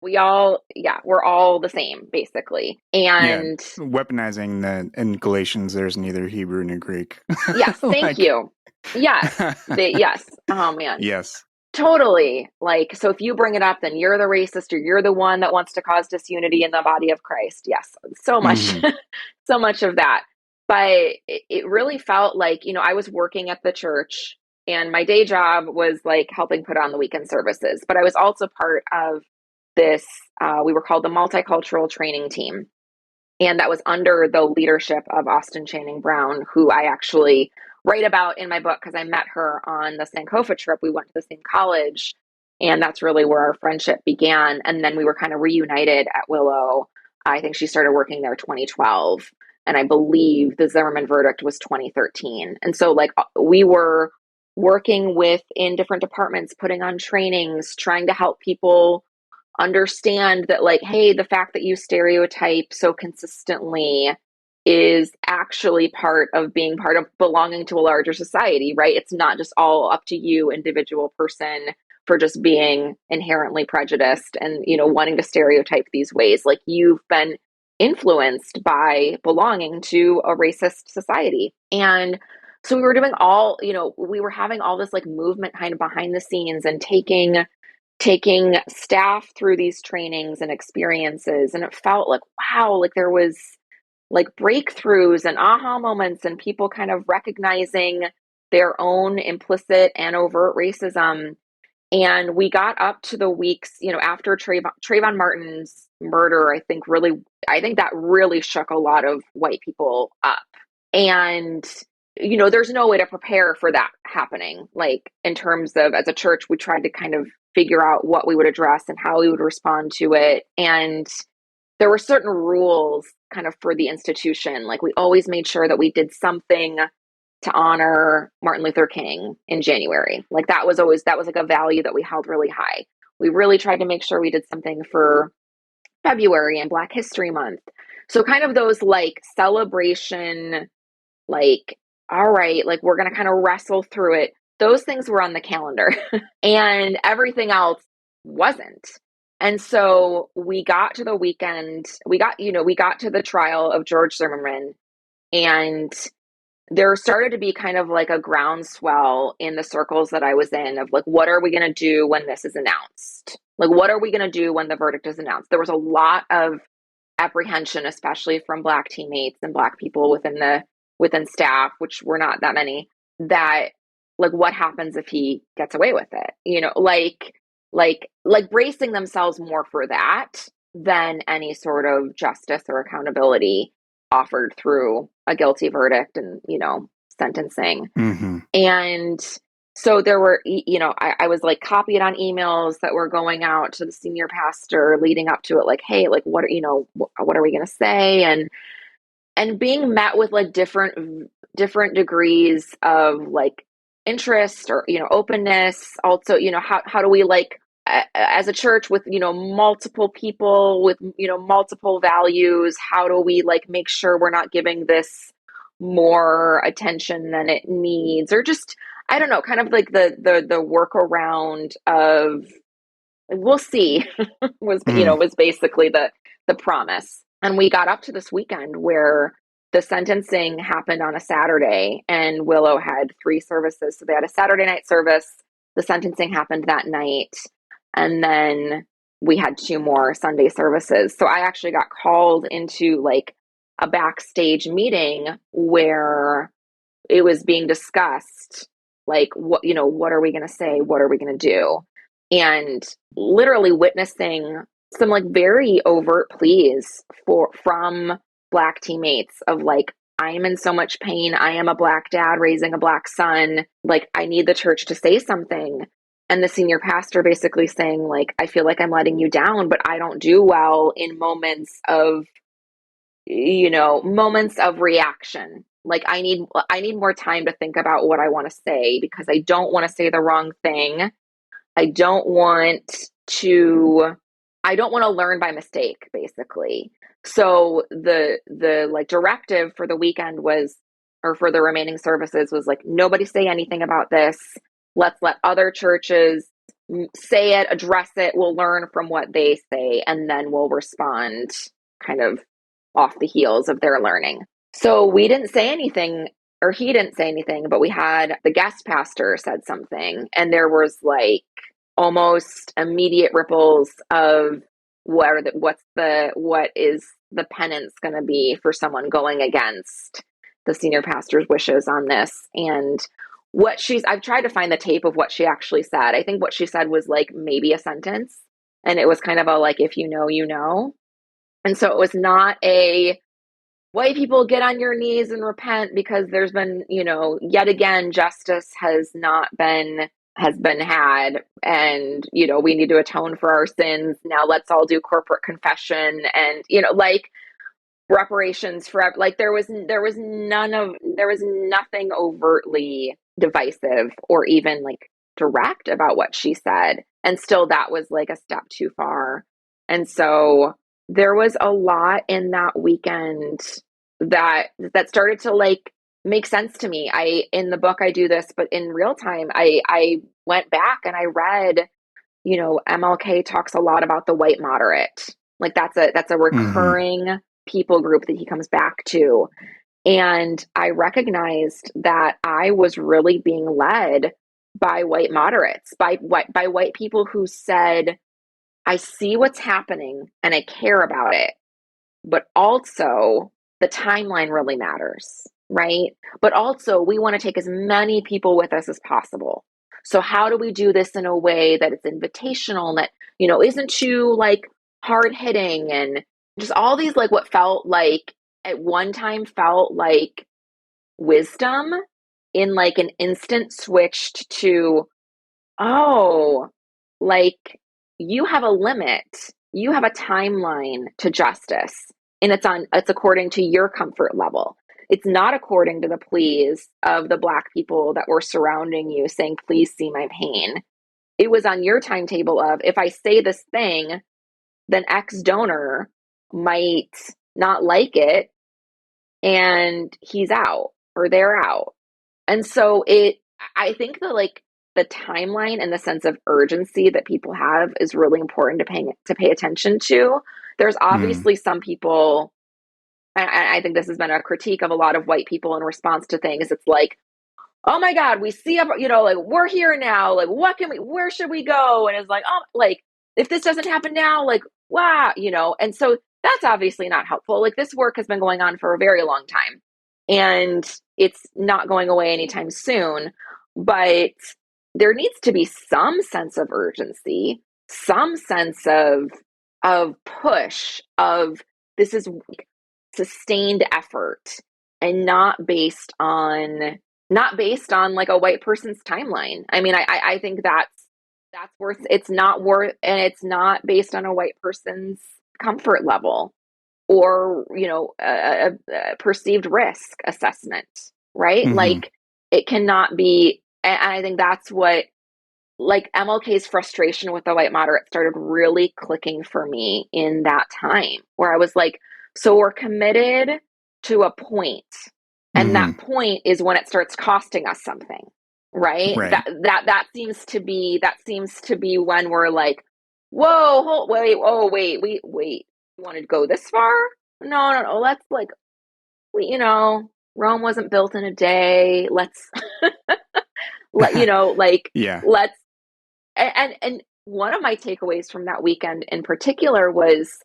we're all the same basically. And weaponizing that in Galatians, there's neither Hebrew nor Greek. Yes. Thank you. Yes. Yes. Oh man. Yes. Totally. Like, so if you bring it up, then you're the racist or you're the one that wants to cause disunity in the body of Christ. Yes, so much, Hmm. so much of that. But it really felt like, I was working at the church and my day job was like helping put on the weekend services. But I was also part of this, we were called the Multicultural Training Team. And that was under the leadership of Austin Channing Brown, who I actually write about in my book because I met her on the Sankofa trip. We went to the same college, and that's really where our friendship began. And then we were kind of reunited at Willow. I think she started working there 2012, and I believe the Zimmerman verdict was 2013. And so, like, we were working with in different departments, putting on trainings, trying to help people understand that, like, hey, the fact that you stereotype so consistently is actually part of being part of belonging to a larger society, right? It's not just all up to you, individual person, for just being inherently prejudiced and, wanting to stereotype these ways. Like, you've been influenced by belonging to a racist society. And so we were doing we were having all this like movement kind of behind the scenes and taking staff through these trainings and experiences, and it felt like, wow, like there was like breakthroughs and aha moments and people kind of recognizing their own implicit and overt racism. And we got up to the weeks, after Trayvon Martin's murder. I think that really shook a lot of white people up. And there's no way to prepare for that happening. Like, in terms of, as a church, we tried to kind of figure out what we would address and how we would respond to it. And there were certain rules kind of for the institution. Like, we always made sure that we did something to honor Martin Luther King in January. Like, that was like a value that we held really high. We really tried to make sure we did something for February and Black History Month. So kind of those like celebration, like, all right, like we're going to kind of wrestle through it. Those things were on the calendar and everything else wasn't. And so we got to the weekend, we got to the trial of George Zimmerman, and there started to be kind of like a groundswell in the circles that I was in of like, what are we going to do when this is announced? Like, what are we going to do when the verdict is announced? There was a lot of apprehension, especially from Black teammates and Black people within staff, which were not that many, that like, what happens if he gets away with it? Like bracing themselves more for that than any sort of justice or accountability offered through a guilty verdict and, sentencing. Hmm. And so there were, I was like copied on emails that were going out to the senior pastor leading up to it, like, hey, like, what are we going to say? And being met with like different degrees of like interest or, openness. Also, how do we, like, as a church with, multiple people with, multiple values, how do we like make sure we're not giving this more attention than it needs? Or just, I don't know, kind of like the workaround of, we'll see, was basically the promise. And we got up to this weekend where the sentencing happened on a Saturday, and Willow had 3 services. So they had a Saturday night service. The sentencing happened that night. And then we had 2 more Sunday services. So I actually got called into like a backstage meeting where it was being discussed, like, what are we going to say? What are we going to do? And literally witnessing some like very overt pleas from Black teammates of like, I am in so much pain. I am a Black dad raising a Black son. Like, I need the church to say something. And the senior pastor basically saying, like, I feel like I'm letting you down, but I don't do well in moments of reaction. Like, I need more time to think about what I want to say, because I don't want to say the wrong thing. I don't want to learn by mistake, basically. So the like directive for the weekend was, or for the remaining services, was like, nobody say anything about this. Let's let other churches say it, address it. We'll learn from what they say, and then we'll respond kind of off the heels of their learning. So we didn't say anything, or he didn't say anything, but we had the guest pastor said something, and there was like almost immediate ripples of what is the penance going to be for someone going against the senior pastor's wishes on this. And I've tried to find the tape of what she actually said. I think what she said was like maybe a sentence, and it was kind of a like, if you know, you know. And so it was not a white people get on your knees and repent because there's been, yet again, justice has been had, and we need to atone for our sins. Now let's all do corporate confession, and like reparations for, like, there was nothing overtly divisive or even like direct about what she said, and still that was like a step too far. And so there was a lot in that weekend that started to like make sense to me. In the book I do this, but in real time I went back and I read, MLK talks a lot about the white moderate. Like that's a recurring people group that he comes back to. And I recognized that I was really being led by white moderates, by white people who said, I see what's happening and I care about it, but also the timeline really matters, right? But also we want to take as many people with us as possible. So how do we do this in a way that it's invitational and that, isn't too like hard hitting, and just all these like what felt like at one time felt like wisdom in like an instant switched to, oh, like you have a limit, you have a timeline to justice, and it's according to your comfort level. It's not according to the pleas of the Black people that were surrounding you saying, please see my pain. It was on your timetable of, if I say this thing, then X donor might not like it and he's out or they're out. And so I think that like the timeline and the sense of urgency that people have is really important to pay attention to. There's obviously some people, and I think this has been a critique of a lot of white people in response to things. It's like, oh my God, we see, like we're here now. Like, where should we go? And it's like, oh, like if this doesn't happen now, like, wow, and so that's obviously not helpful. Like this work has been going on for a very long time and it's not going away anytime soon, but there needs to be some sense of urgency, some sense of push, of this is sustained effort, and not based on like a white person's timeline. I mean, I think that's worth, it's not worth, and it's not based on a white person's comfort level or, a perceived risk assessment, right? Like it cannot be, and I think that's what, like MLK's frustration with the white moderate started really clicking for me in that time, where I was like, so we're committed to a point, and that point is when it starts costing us something, right? That seems to be when we're like, whoa, wait, we want to go this far? No, let's like, Rome wasn't built in a day. Let's like yeah. let's, and one of my takeaways from that weekend in particular was,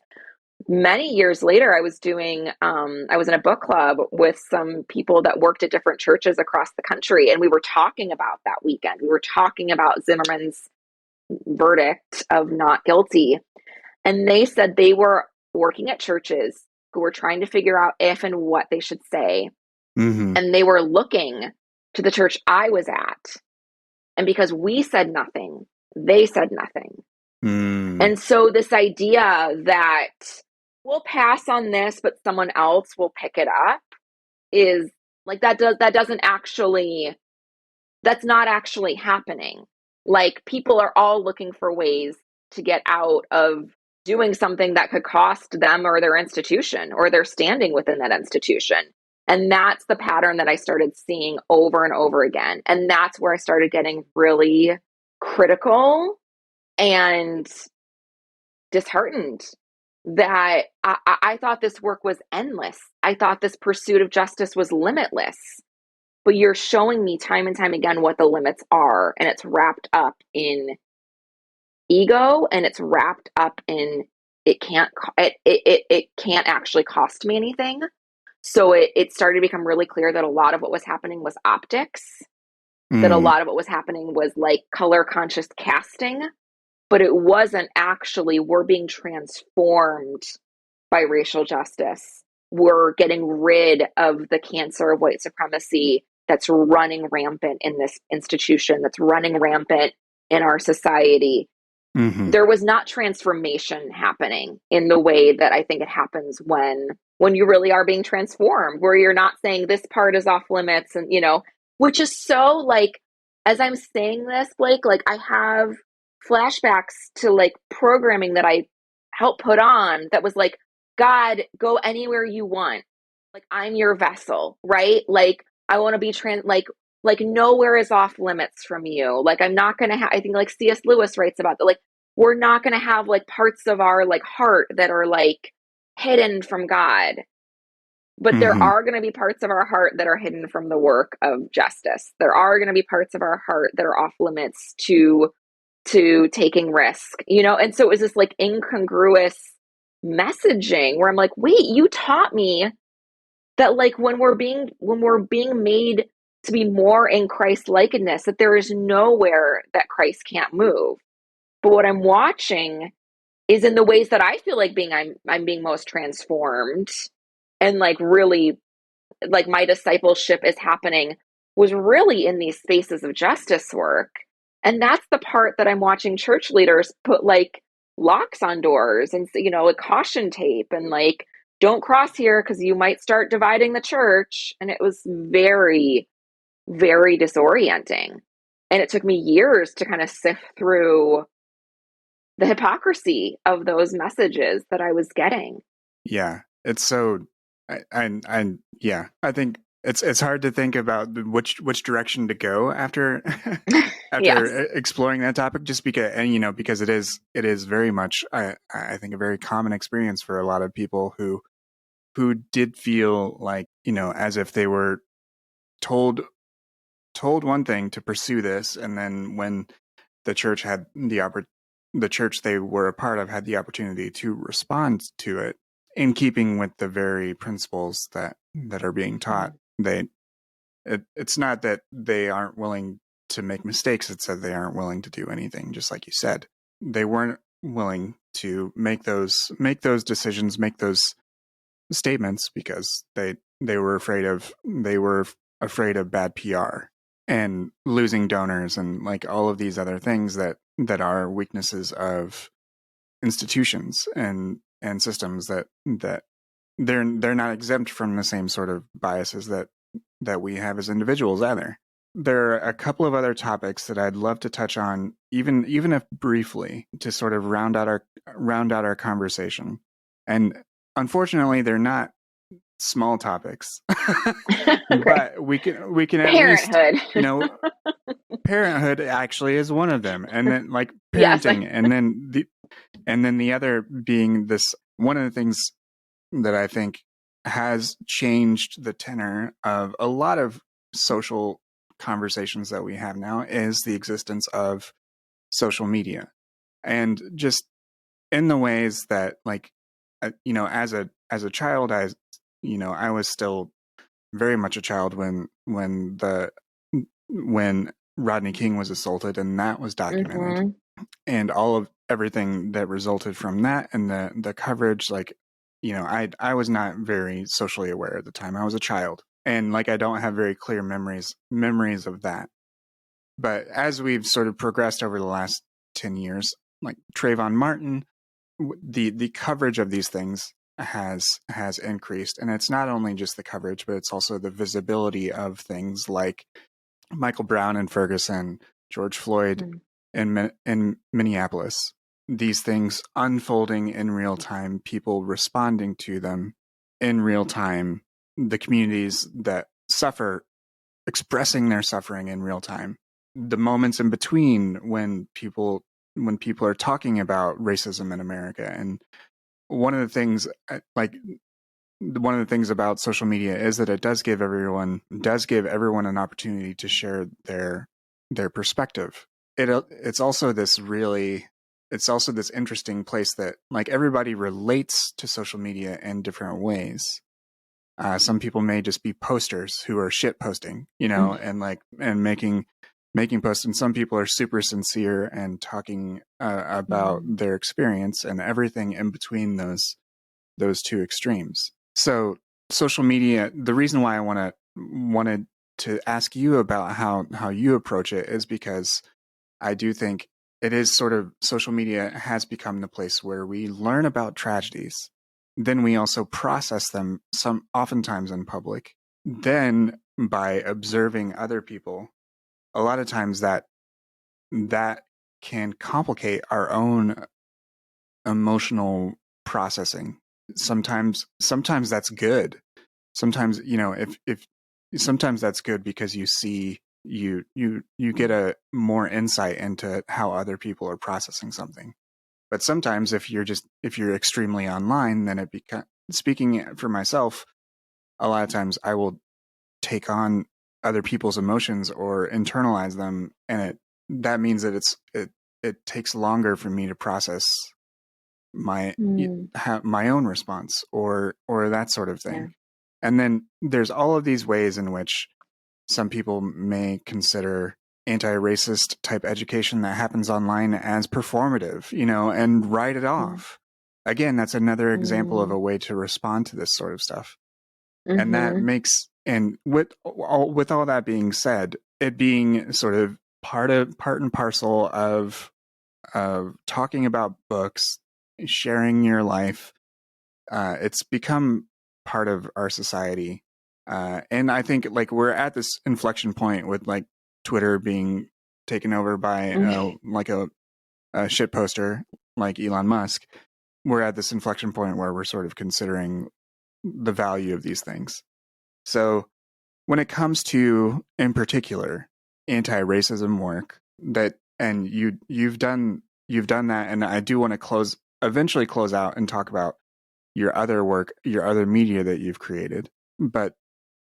many years later, I was in a book club with some people that worked at different churches across the country. And we were talking about that weekend. We were talking about Zimmerman's verdict of not guilty. And they said they were working at churches who were trying to figure out if and what they should say. And they were looking to the church I was at. And because we said nothing, they said nothing. And so this idea that we'll pass on this, but someone else will pick it up is like, that's not actually happening. Like people are all looking for ways to get out of doing something that could cost them or their institution or their standing within that institution. And that's the pattern that I started seeing over and over again. And that's where I started getting really critical and disheartened, that I thought this work was endless. I thought this pursuit of justice was limitless. But you're showing me time and time again what the limits are, and it's wrapped up in ego, and it's wrapped up in it can't actually cost me anything. So it started to become really clear that a lot of what was happening was optics, that a Mm, lot of what was happening was like color conscious casting, but it wasn't actually we're being transformed by racial justice. We're getting rid of the cancer of white supremacy that's running rampant in this institution, that's running rampant in our society. hmm. There was not transformation happening in the way that I think it happens when you really are being transformed, where you're not saying this part is off limits, and which is so like, as I'm saying this, Blake, like I have flashbacks to like programming that I helped put on that was like, God, go anywhere you want. Like I'm your vessel, right? Like I want to be like nowhere is off limits from you. Like I'm not gonna I think like C.S. Lewis writes about that. Like we're not gonna have like parts of our like heart that are like hidden from God. But there Hmm. are going to be parts of our heart that are hidden from the work of justice. There are going to be parts of our heart that are off limits to taking risk, And so it was this like incongruous messaging where I'm like, wait, you taught me that like when we're being made to be more in Christ likeness, that there is nowhere that Christ can't move. But what I'm watching is in the ways that I feel like I'm being most transformed, and like really like my discipleship is happening was really in these spaces of justice work. And that's the part that I'm watching church leaders put like locks on doors and like caution tape and like don't cross here because you might start dividing the church. And it was very, very disorienting. And it took me years to kind of sift through the hypocrisy of those messages that I was getting. Yeah, it's so. Yeah, I think it's hard to think about which direction to go after Yes. after exploring that topic, just because, and because it is very much, I think, a very common experience for a lot of people who did feel like, as if they were told one thing to pursue this, and then when the church had the church they were a part of had the opportunity to respond to it in keeping with the very principles that are being taught, it's not that they aren't willing to make mistakes, it's that they aren't willing to do anything. Just like you said, they weren't willing to make those decisions, make those statements, because they were afraid of bad PR and losing donors and like all of these other things that are weaknesses of institutions and systems, that they're not exempt from the same sort of biases that we have as individuals either. There are a couple of other topics that I'd love to touch on, even if briefly, to sort of round out our conversation. And unfortunately, they're not small topics, Okay. but we can at least, Parenthood. parenthood actually is one of them, and then like Yes. parenting, and then the other being this, one of the things that I think has changed the tenor of a lot of social conversations that we have now is the existence of social media. And just in the ways that, like, as a child, I was still very much a child when Rodney King was assaulted, and that was documented, Hmm. and all of everything that resulted from that, and the coverage. Like, I was not very socially aware at the time. I was a child, and like I don't have very clear memories of that. But as we've sort of progressed over the last 10 years, like Trayvon Martin, the coverage of these things has increased, and it's not only just the coverage, but it's also the visibility of things like Michael Brown in Ferguson, George Floyd in Minneapolis. These things unfolding in real time, people responding to them in real time, the communities that suffer expressing their suffering in real time, the moments in between when people are talking about racism in America. And one of the things like one of the things about social media is that it does give everyone an opportunity to share their perspective. It's also this really it's also this interesting place that like everybody relates to social media in different ways. Some people may just be posters who are shit posting, you know, Mhm. and like and making posts. And some people are super sincere and talking about Mhm. their experience and everything in between those two extremes. So social media. The reason why I wanted to ask you about how you approach it is because I do think it is sort of social media has become the place where we learn about tragedies. Then we also process them some oftentimes in public. Then by observing other people, a lot of times that can complicate our own emotional processing. Sometimes that's good. Sometimes, you know, if sometimes that's good because you see you get a more insight into how other people are processing something. But sometimes if you're extremely online, then it becomes, speaking for myself, a lot of times I will take on other people's emotions or internalize them, and that means that it takes longer for me to process my Mm. my own response or that sort of Yeah. thing. And then there's all of these ways in which some people may consider anti-racist type education that happens online as performative, you know, and write it Mm. off. Again, that's another example of Mm. a way to respond to this sort of stuff. And that Mhm. makes, and with all that being said, it being sort of part and parcel of talking about books, sharing your life, it's become part of our society. And I think like we're at this inflection point with like Twitter being taken over by like a shit poster like Elon Musk. We're at this inflection point where we're sort of considering the value of these things. So when it comes to, in particular, anti-racism work, that and you've done that, and I do want to eventually close out and talk about your other work, your other media that you've created. But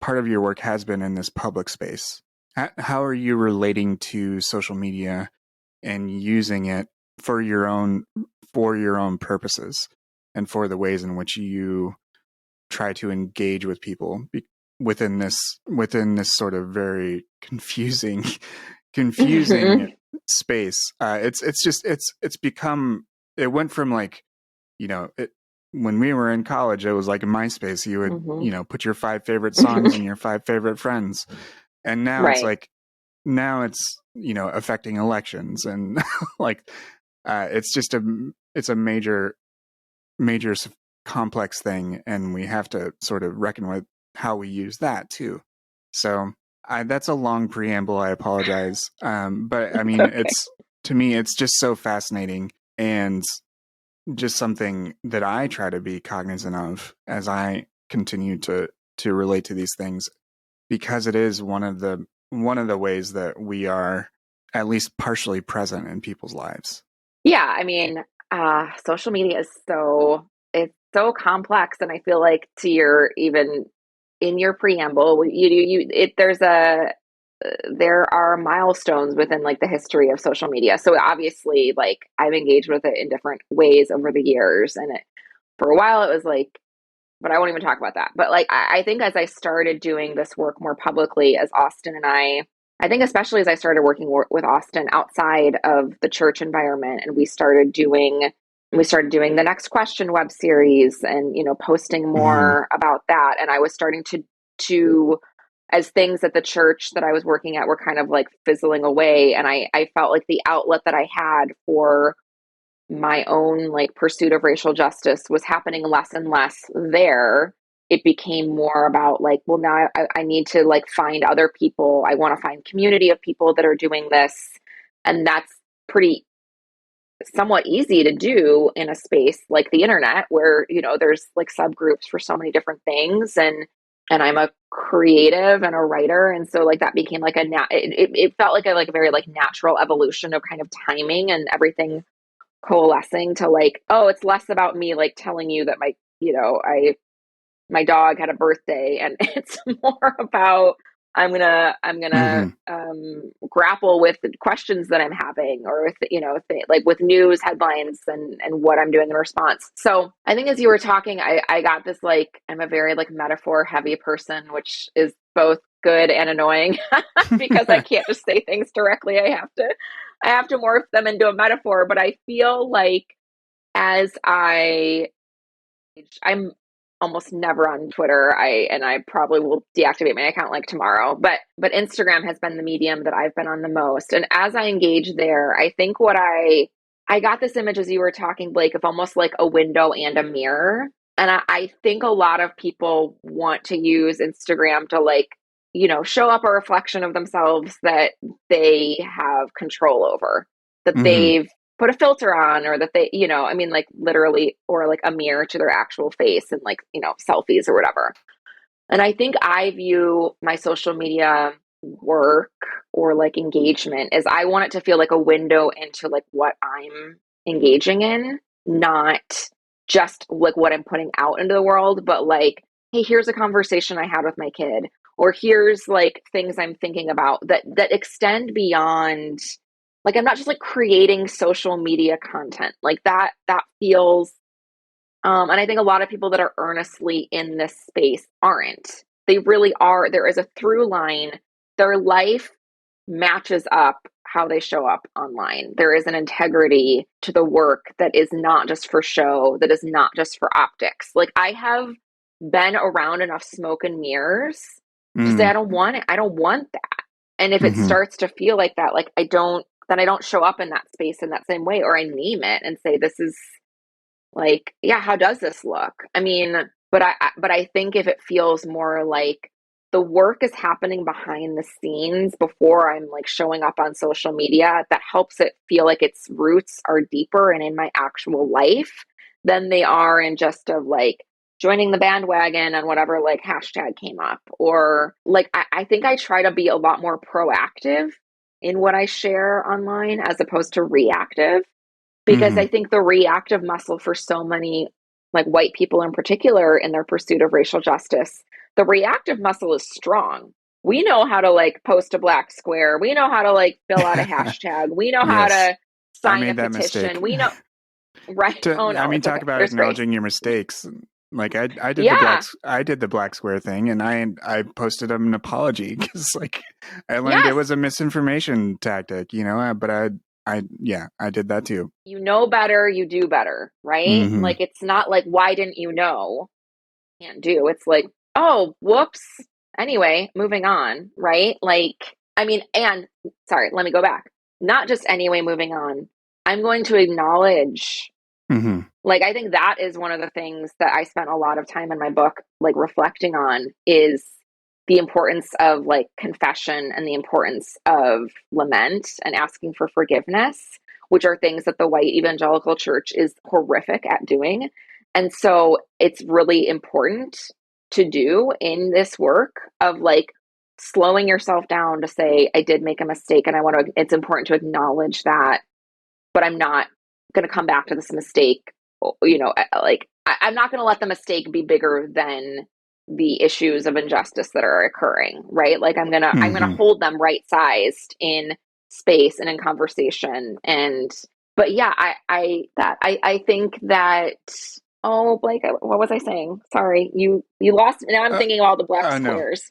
part of your work has been in this public space. How are you relating to social media and using it for your own purposes and for the ways in which you try to engage with people within this sort of very confusing confusing Mhm. space. It's just it's become, it went from like, you know, when we were in college, it was like in MySpace, you would, Mhm. you know, put your 5 favorite songs and your 5 favorite friends. And now it's Right. like, now it's, you know, affecting elections and like, it's just it's a major complex thing. And we have to sort of reckon with how we use that too. So that's a long preamble. I apologize. But I It's mean, okay. to me, it's just so fascinating and just something that I try to be cognizant of as I continue to relate to these things, because it is one of the ways that we are at least partially present in people's lives. Yeah, I mean, social media is it's so complex, and I feel like to your even in your preamble, there are milestones within like the history of social media. So obviously, like I've engaged with it in different ways over the years, and for a while it was like, but I won't even talk about that. But like, I think as I started doing this work more publicly, as Austin and I think especially as I started working with Austin outside of the church environment, and we started doing the Next Question web series, and posting Mm-hmm. more about that, and I was starting to as things at the church that I was working at were kind of like fizzling away, and I felt like the outlet that I had for my own like pursuit of racial justice was happening less and less there. It became more about like, well, now I need to like find other people. I want to find community of people that are doing this. And that's pretty somewhat easy to do in a space like the internet where, there's like subgroups for so many different things. And I'm a creative and a writer. And so like that became like it felt like a very like natural evolution of kind of timing and everything coalescing to like, oh, it's less about me like telling you that my dog had a birthday, and it's more about I'm gonna Hmm. grapple with the questions that I'm having, or with like with news headlines and what I'm doing in response. So I think as you were talking, I got this, like, I'm a very like metaphor heavy person, which is both good and annoying because I can't just say things directly. I have to morph them into a metaphor. But I feel like as I'm almost never on Twitter. I probably will deactivate my account like tomorrow. But Instagram has been the medium that I've been on the most. And as I engage there, I think what I got this image as you were talking, Blake, of almost like a window and a mirror. And I think a lot of people want to use Instagram to, like, show up a reflection of themselves that they have control over, that Hmm. they've put a filter on, or that they, I mean, like literally, or like a mirror to their actual face, and like, selfies or whatever. And I think I view my social media work or like engagement as, I want it to feel like a window into like what I'm engaging in, not just like what I'm putting out into the world, but like, hey, here's a conversation I had with my kid, or here's like things I'm thinking about that extend beyond, like, I'm not just like creating social media content. Like that feels and I think a lot of people that are earnestly in this space aren't. They really are. There is a through line. Their life matches up how they show up online. There is an integrity to the work that is not just for show, that is not just for optics. Like, I have been around enough smoke and mirrors to say, I Mm. don't want it. I don't want that. And if it Hmm. starts to feel like that, like, I don't show up in that space in that same way, or I name it and say, this is like, yeah, how does this look? I mean, but I think if it feels more like the work is happening behind the scenes before I'm like showing up on social media, that helps it feel like its roots are deeper and in my actual life than they are in just of like joining the bandwagon on whatever like hashtag came up. Or like, I think I try to be a lot more proactive in what I share online as opposed to reactive, because Hmm. I think the reactive muscle for so many, like white people in particular, in their pursuit of racial justice, the reactive muscle is strong. We know how to like post a black square. We know how to like fill out a hashtag. We know how Yes, to I sign a made that mistake. petition. We know, right? Oh I no, mean, it's talk okay. about There's grace. acknowledging your mistakes. Like Yeah. I did the black square thing, and I posted an apology because like I learned it Yes. was a misinformation tactic, but I yeah, I did that too. You know better, you do better, right? Hmm. Like, it's not like, why didn't you know? Can't do. It's like, oh, whoops. Anyway, moving on, right? Like, I mean, and sorry, let me go back. Not just anyway, moving on. I'm going to acknowledge, Hmm. like, I think that is one of the things that I spent a lot of time in my book, like, reflecting on, is the importance of like confession and the importance of lament and asking for forgiveness, which are things that the white evangelical church is horrific at doing. And so it's really important to do in this work of like slowing yourself down to say, I did make a mistake, and it's important to acknowledge that, but I'm not going to come back to this mistake. Like, I'm not going to let the mistake be bigger than the issues of injustice that are occurring, right? Like, I'm gonna Hmm. hold them right sized in space and in conversation. And but yeah, I think that, oh, Blake, what was I saying? Sorry, you lost me. Now I'm Uh, thinking of all the black no. squares.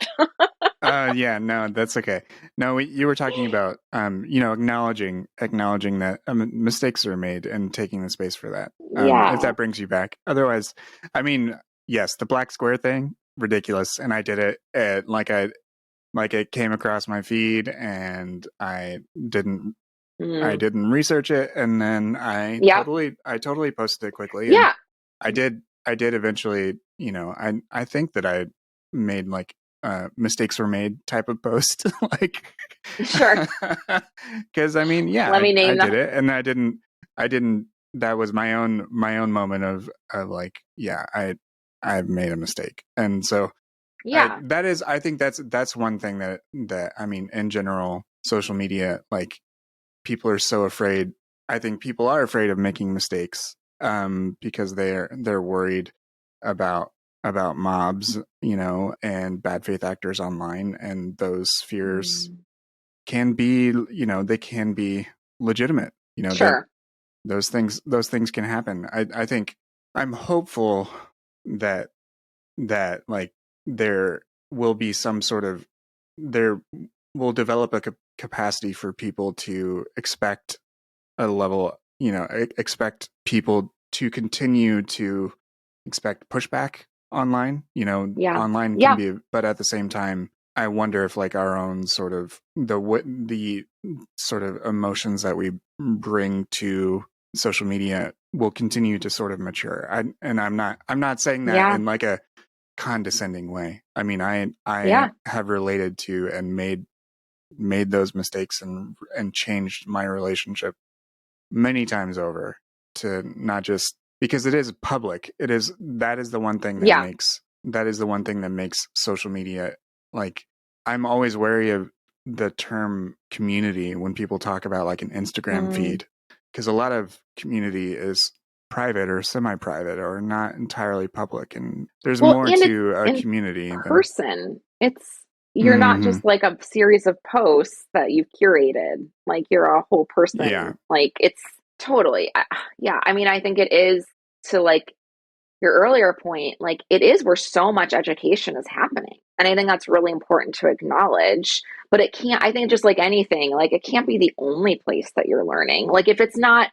Yeah, no, that's okay. No, you were talking about, acknowledging that mistakes are made and taking the space for that. If Yeah. that brings you back. Otherwise, I mean, yes, the black square thing, ridiculous. And I did it like it came across my feed, and Mm. I didn't research it. And then Yep. I totally posted it quickly. And Yeah. I did eventually, I think that I made like mistakes were made type of post, like, Sure. because I mean, yeah, Let me I name did them. it, and I didn't. That was my own moment of like, yeah, I made a mistake, and so Yeah. I think that's one thing that I mean, in general, social media, like, people are so afraid. I think people are afraid of making mistakes, because they're worried about about mobs, and bad faith actors online, and those fears Mm. can be, they can be legitimate. That Sure. those things can happen. I think I'm hopeful that like there will be some sort of there will develop a capacity for people to expect a level, expect people to continue to expect pushback online. Yeah. Online can Yeah. be, but at the same time, I wonder if like our own sort of the sort of emotions that we bring to social media will continue to sort of mature. I'm not saying that Yeah. in like a condescending way. I mean, I Yeah. have related to and made those mistakes and changed my relationship many times over, to not just because it is public. That is the one thing Yeah. that makes social media, like, I'm always wary of the term community when people talk about like an Instagram Mm. feed, because a lot of community is private or semi-private or not entirely public, and there's Well, more and it's to a in community than. person. You're not Hmm. just like a series of posts that you've curated. Like you're a whole Yeah. person. Like it's totally, yeah. I mean, I think it is, to like your earlier point, like it is where so much education is happening. And I think that's really important to acknowledge. But it can't, I think just like anything, like it can't be the only place that you're learning. Like if it's not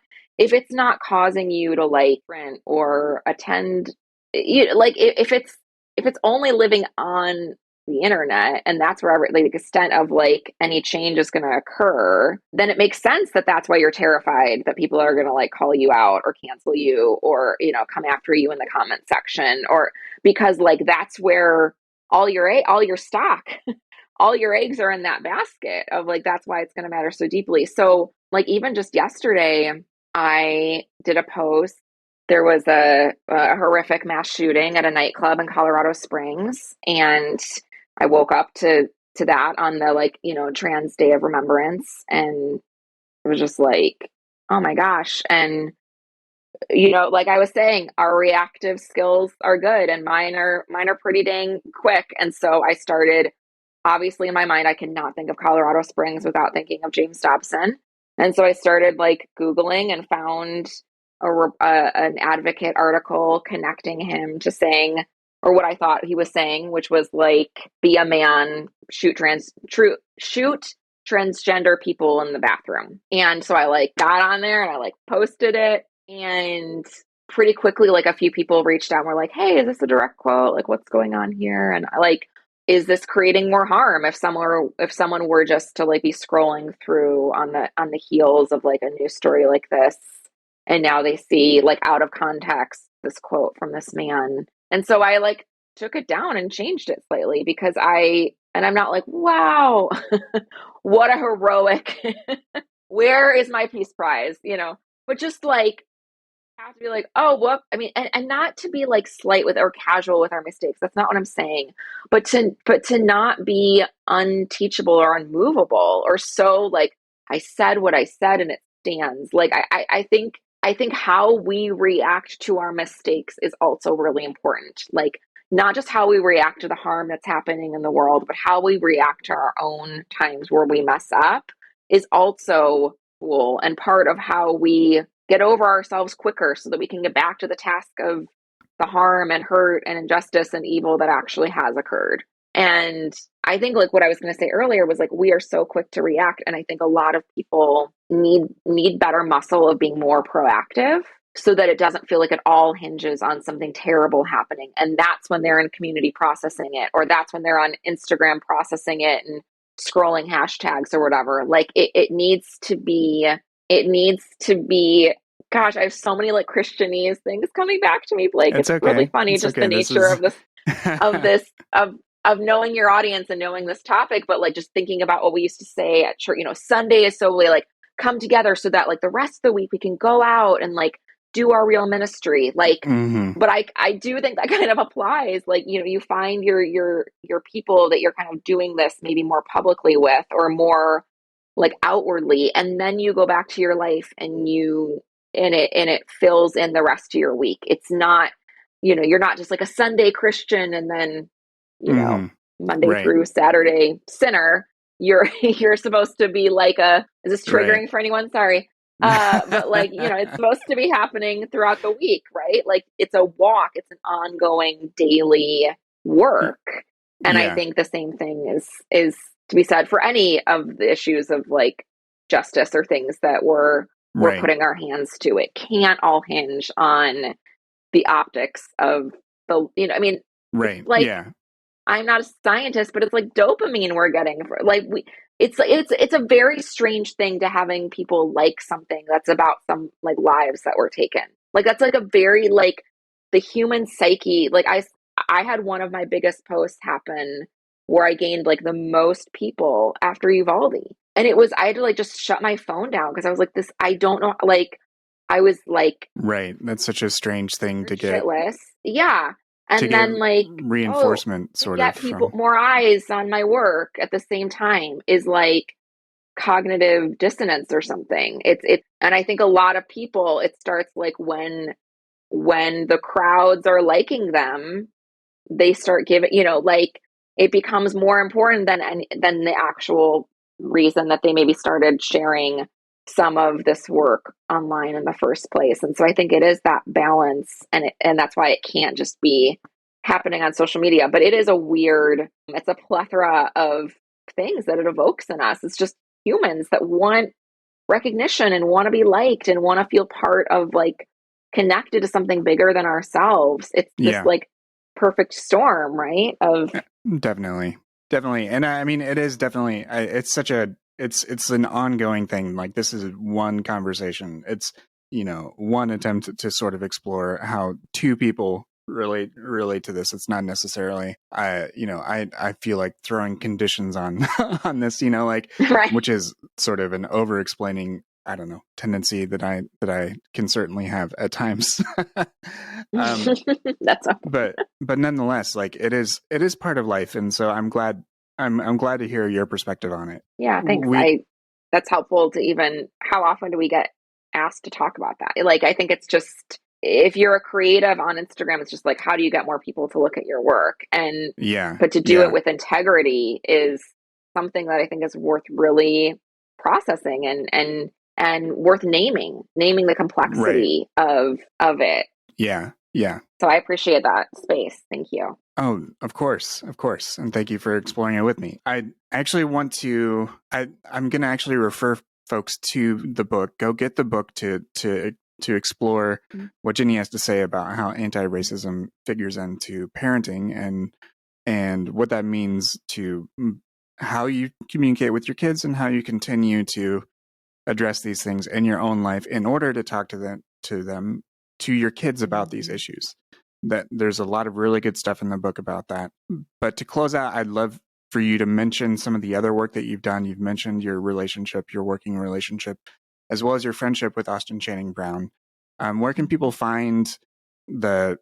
causing you to like print or attend, like if it's only living on the internet and that's where like, the extent of like any change is going to occur, then it makes sense that that's why you're terrified that people are going to like call you out or cancel you or come after you in the comment section, or because like that's where all your stock all your eggs are in that basket of like that's why it's going to matter so deeply. So like even just yesterday I did a post. There was a horrific mass shooting at a nightclub in Colorado Springs, and I woke up to that on the like Trans Day of Remembrance, and it was just like, oh my gosh. And like I was saying, our reactive skills are good, and mine are pretty dang quick. And so I started, obviously in my mind I cannot think of Colorado Springs without thinking of James Dobson. And so I started like Googling and found an advocate article connecting him to saying, or what I thought he was saying, which was like, be a man, shoot transgender people in the bathroom. And so I like got on there and I like posted it, and pretty quickly like a few people reached out and were like, hey, is this a direct quote? Like what's going on here? And I like, is this creating more harm if someone were just to like be scrolling through on the heels of like a news story like this, and now they see like out of context this quote from this man. And so I like took it down and changed it slightly, because I'm not like, wow, what a heroic, where is my peace prize, but just like have to be like, oh, well, I mean, and not to be like slight with or casual with our mistakes. That's not what I'm saying. But to not be unteachable or unmovable, or so like I said what I said and it stands. Like I think how we react to our mistakes is also really important. Like not just how we react to the harm that's happening in the world, but how we react to our own times where we mess up is also cool and part of how we get over ourselves quicker so that we can get back to the task of the harm and hurt and injustice and evil that actually has occurred. And I think like what I was going to say earlier was like we are so quick to react, and I think a lot of people need better muscle of being more proactive so that it doesn't feel like it all hinges on something terrible happening. And that's when they're in community processing it, or that's when they're on Instagram processing it and scrolling hashtags or whatever. Like it needs to be, gosh, I have so many like Christianese things coming back to me, Blake. It's It's really okay. funny It's just okay. the This nature is. of this of this of knowing your audience and knowing this topic, but like just thinking about what we used to say at church, Sunday is solely like come together so that like the rest of the week we can go out and like do our real ministry. Like, Hmm. but I do think that kind of applies. Like, you find your people that you're kind of doing this maybe more publicly with, or more like outwardly, and then you go back to your life and it fills in the rest of your week. It's not you're not just like a Sunday Christian and then, Hmm. Monday Right. through Saturday sinner. You're supposed to be like is this Right. triggering for anyone? Sorry. But like, it's supposed to be happening throughout the week, right? Like it's a walk, it's an ongoing daily work. And I Yeah. think the same thing is to be said for any of the issues of like justice or things that we're Right. putting our hands to. It can't all hinge on the optics of I mean, it's Right. like Yeah. I'm not a scientist, but it's like dopamine we're getting for like it's a very strange thing to having people like something that's about some like lives that were taken. Like that's like a very like the human psyche. Like I had one of my biggest posts happen where I gained like the most people after Uvalde. And I had to like just shut my phone down because I was like this I don't know like I was like Right. That's such a strange thing shitless. Yeah. to And get then like, oh, reinforcement to sort of get people from. more eyes on my work at the same time is like cognitive dissonance or something. And I think a lot of people it starts like when the crowds are liking them, they start giving, like it becomes more important than the actual reason that they maybe started sharing some of this work online in the first place. And so I think it is that balance and that's why it can't just be happening on social media, but it is it's a plethora of things that it evokes in us. It's just humans that want recognition and want to be liked and want to feel part of like connected to something bigger than ourselves. It's this Yeah. like perfect storm, right? Of Definitely. Definitely. And I mean, it is definitely, it's such a, it's an ongoing thing. Like this is one conversation. It's, one attempt to sort of explore how two people relate to this. It's not necessarily, I feel like throwing conditions on, on this, like, right. which is sort of an over explaining, I don't know, tendency that I can certainly have at times. um, That's okay. but nonetheless, like it is part of life, and so I'm glad to hear your perspective on it. Yeah, thanks. We I That's helpful to even how often do we get asked to talk about that? Like I think it's just if you're a creative on Instagram, it's just like how do you get more people to look at your work? And Yeah, but to do it yeah, with integrity is something that I think is worth really processing and worth naming the right, complexity of it. yeah, yeah. So I appreciate that space. Thank you. Oh, of course, and thank you for exploring it with me. I actually want to. I'm going to actually refer folks to the book. Go get the book to explore what Ginny has to say about how anti-racism figures into parenting and what that means to how you communicate with your kids and how you continue to address these things in your own life in order to talk to your kids about these issues. That there's a lot of really good stuff in the book about that. But to close out, I'd love for you to mention some of the other work that you've done. You've mentioned your working relationship, as well as your friendship with Austin Channing Brown. Where can people find the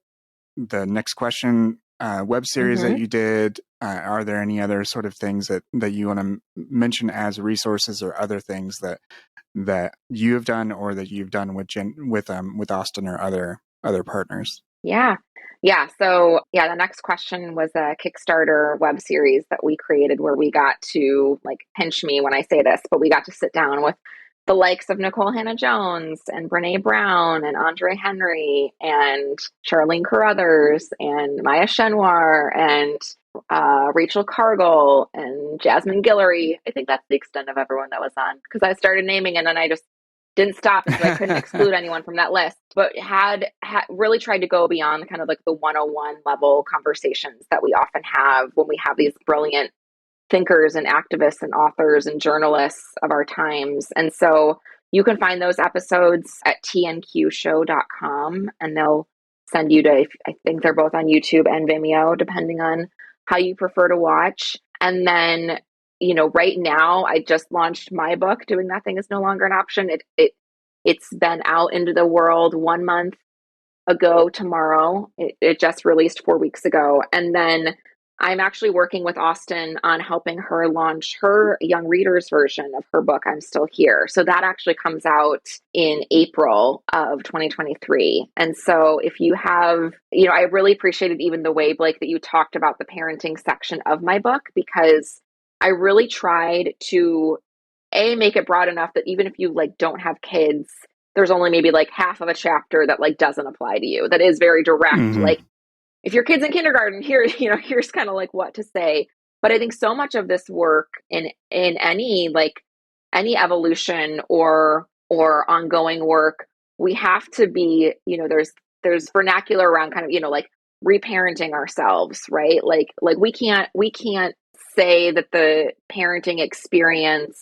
next question web series that Mm-hmm. you did? Are there any other sort of things that you want to mention as resources or other things that you have done or that you've done with Austin or other partners? Yeah. Yeah. So, yeah, the next question was a Kickstarter web series that we created where we got to, like, pinch me when I say this, but we got to sit down with the likes of Nicole Hannah Jones and Brene Brown and Andre Henry and Charlene Carruthers and Maya Shenwar and Rachel Cargill and Jasmine Guillory. I think that's the extent of everyone that was on because I started naming and then I just didn't stop, and so I couldn't exclude anyone from that list, but had really tried to go beyond kind of like the 101 level conversations that we often have when we have these brilliant thinkers and activists and authors and journalists of our times. And so you can find those episodes at tnqshow.com and they'll send you to, I think they're both on YouTube and Vimeo, depending on how you prefer to watch. And then, right now I just launched my book, Doing Nothing is No Longer an Option. It's been out into the world 1 month ago tomorrow. It just released 4 weeks ago. And then I'm actually working with Austin on helping her launch her young readers version of her book, I'm Still Here. So that actually comes out in April of 2023. And so if you have, I really appreciated even the way, Blake, that you talked about the parenting section of my book, because I really tried to make it broad enough that even if you don't have kids, there's only maybe half of a chapter that doesn't apply to you. That is very direct. Mm-hmm. If your kid's in kindergarten, here's kind of what to say. But I think so much of this work in any evolution or ongoing work, we have to be, there's vernacular around kind of, reparenting ourselves, right? We can't say that the parenting experience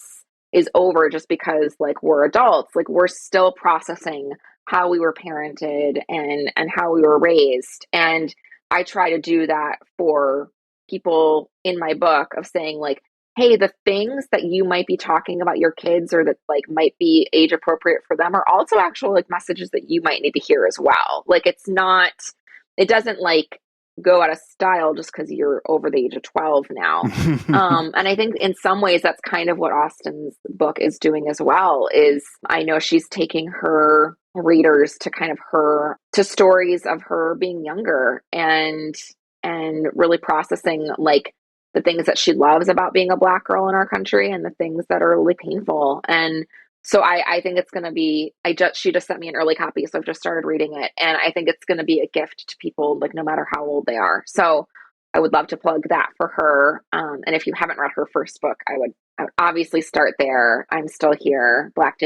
is over just because we're adults. We're still processing how we were parented and how we were raised. And I try to do that for people in my book of saying hey, the things that you might be talking about your kids or that might be age appropriate for them are also actual messages that you might need to hear as well. It doesn't go out of style just because you're over the age of 12 now. And I think in some ways that's kind of what Austin's book is doing as well. Is I know she's taking her readers to to stories of her being younger and really processing the things that she loves about being a Black girl in our country and the things that are really painful. And so I think it's going to be, she just sent me an early copy, so I've just started reading it. And I think it's going to be a gift to people, no matter how old they are. So I would love to plug that for her. And if you haven't read her first book, I would obviously start there. I'm Still Here, Black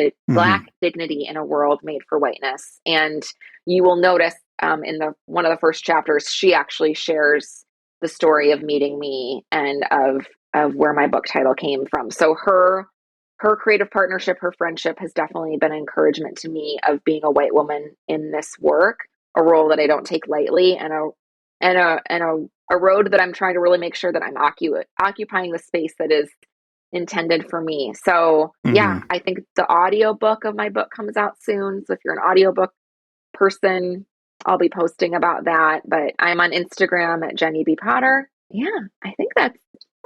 Dignity in a World Made for Whiteness. And you will notice in one of the first chapters, she actually shares the story of meeting me and of where my book title came from. So her creative partnership, her friendship has definitely been an encouragement to me of being a white woman in this work, a role that I don't take lightly, and a road that I'm trying to really make sure that I'm occupying the space that is intended for me. So yeah, I think the audiobook of my book comes out soon. So if you're an audiobook person, I'll be posting about that. But I'm on Instagram at Jenny B. Potter. Yeah, I think that's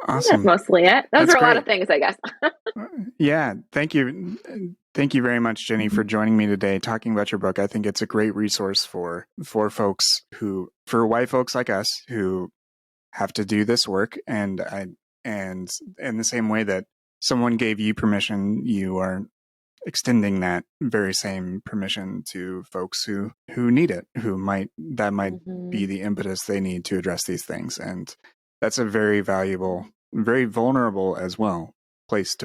awesome. That's mostly it. Those are a lot of things, I guess. Yeah. Thank you. Thank you very much, Jenny, for joining me today, talking about your book. I think it's a great resource for folks for white folks like us who have to do this work. And in the same way that someone gave you permission, you are extending that very same permission to folks who need it, that might be the impetus they need to address these things. And that's a very valuable, very vulnerable as well place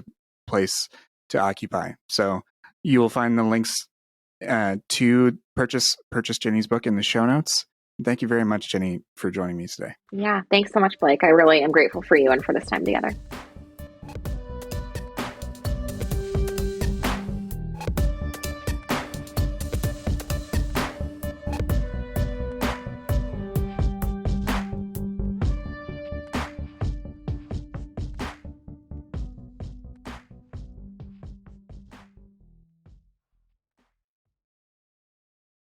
to occupy. So you will find the links to purchase Jenny's book in the show notes. Thank you very much, Jenny, for joining me today. Yeah, thanks so much, Blake. I really am grateful for you and for this time together.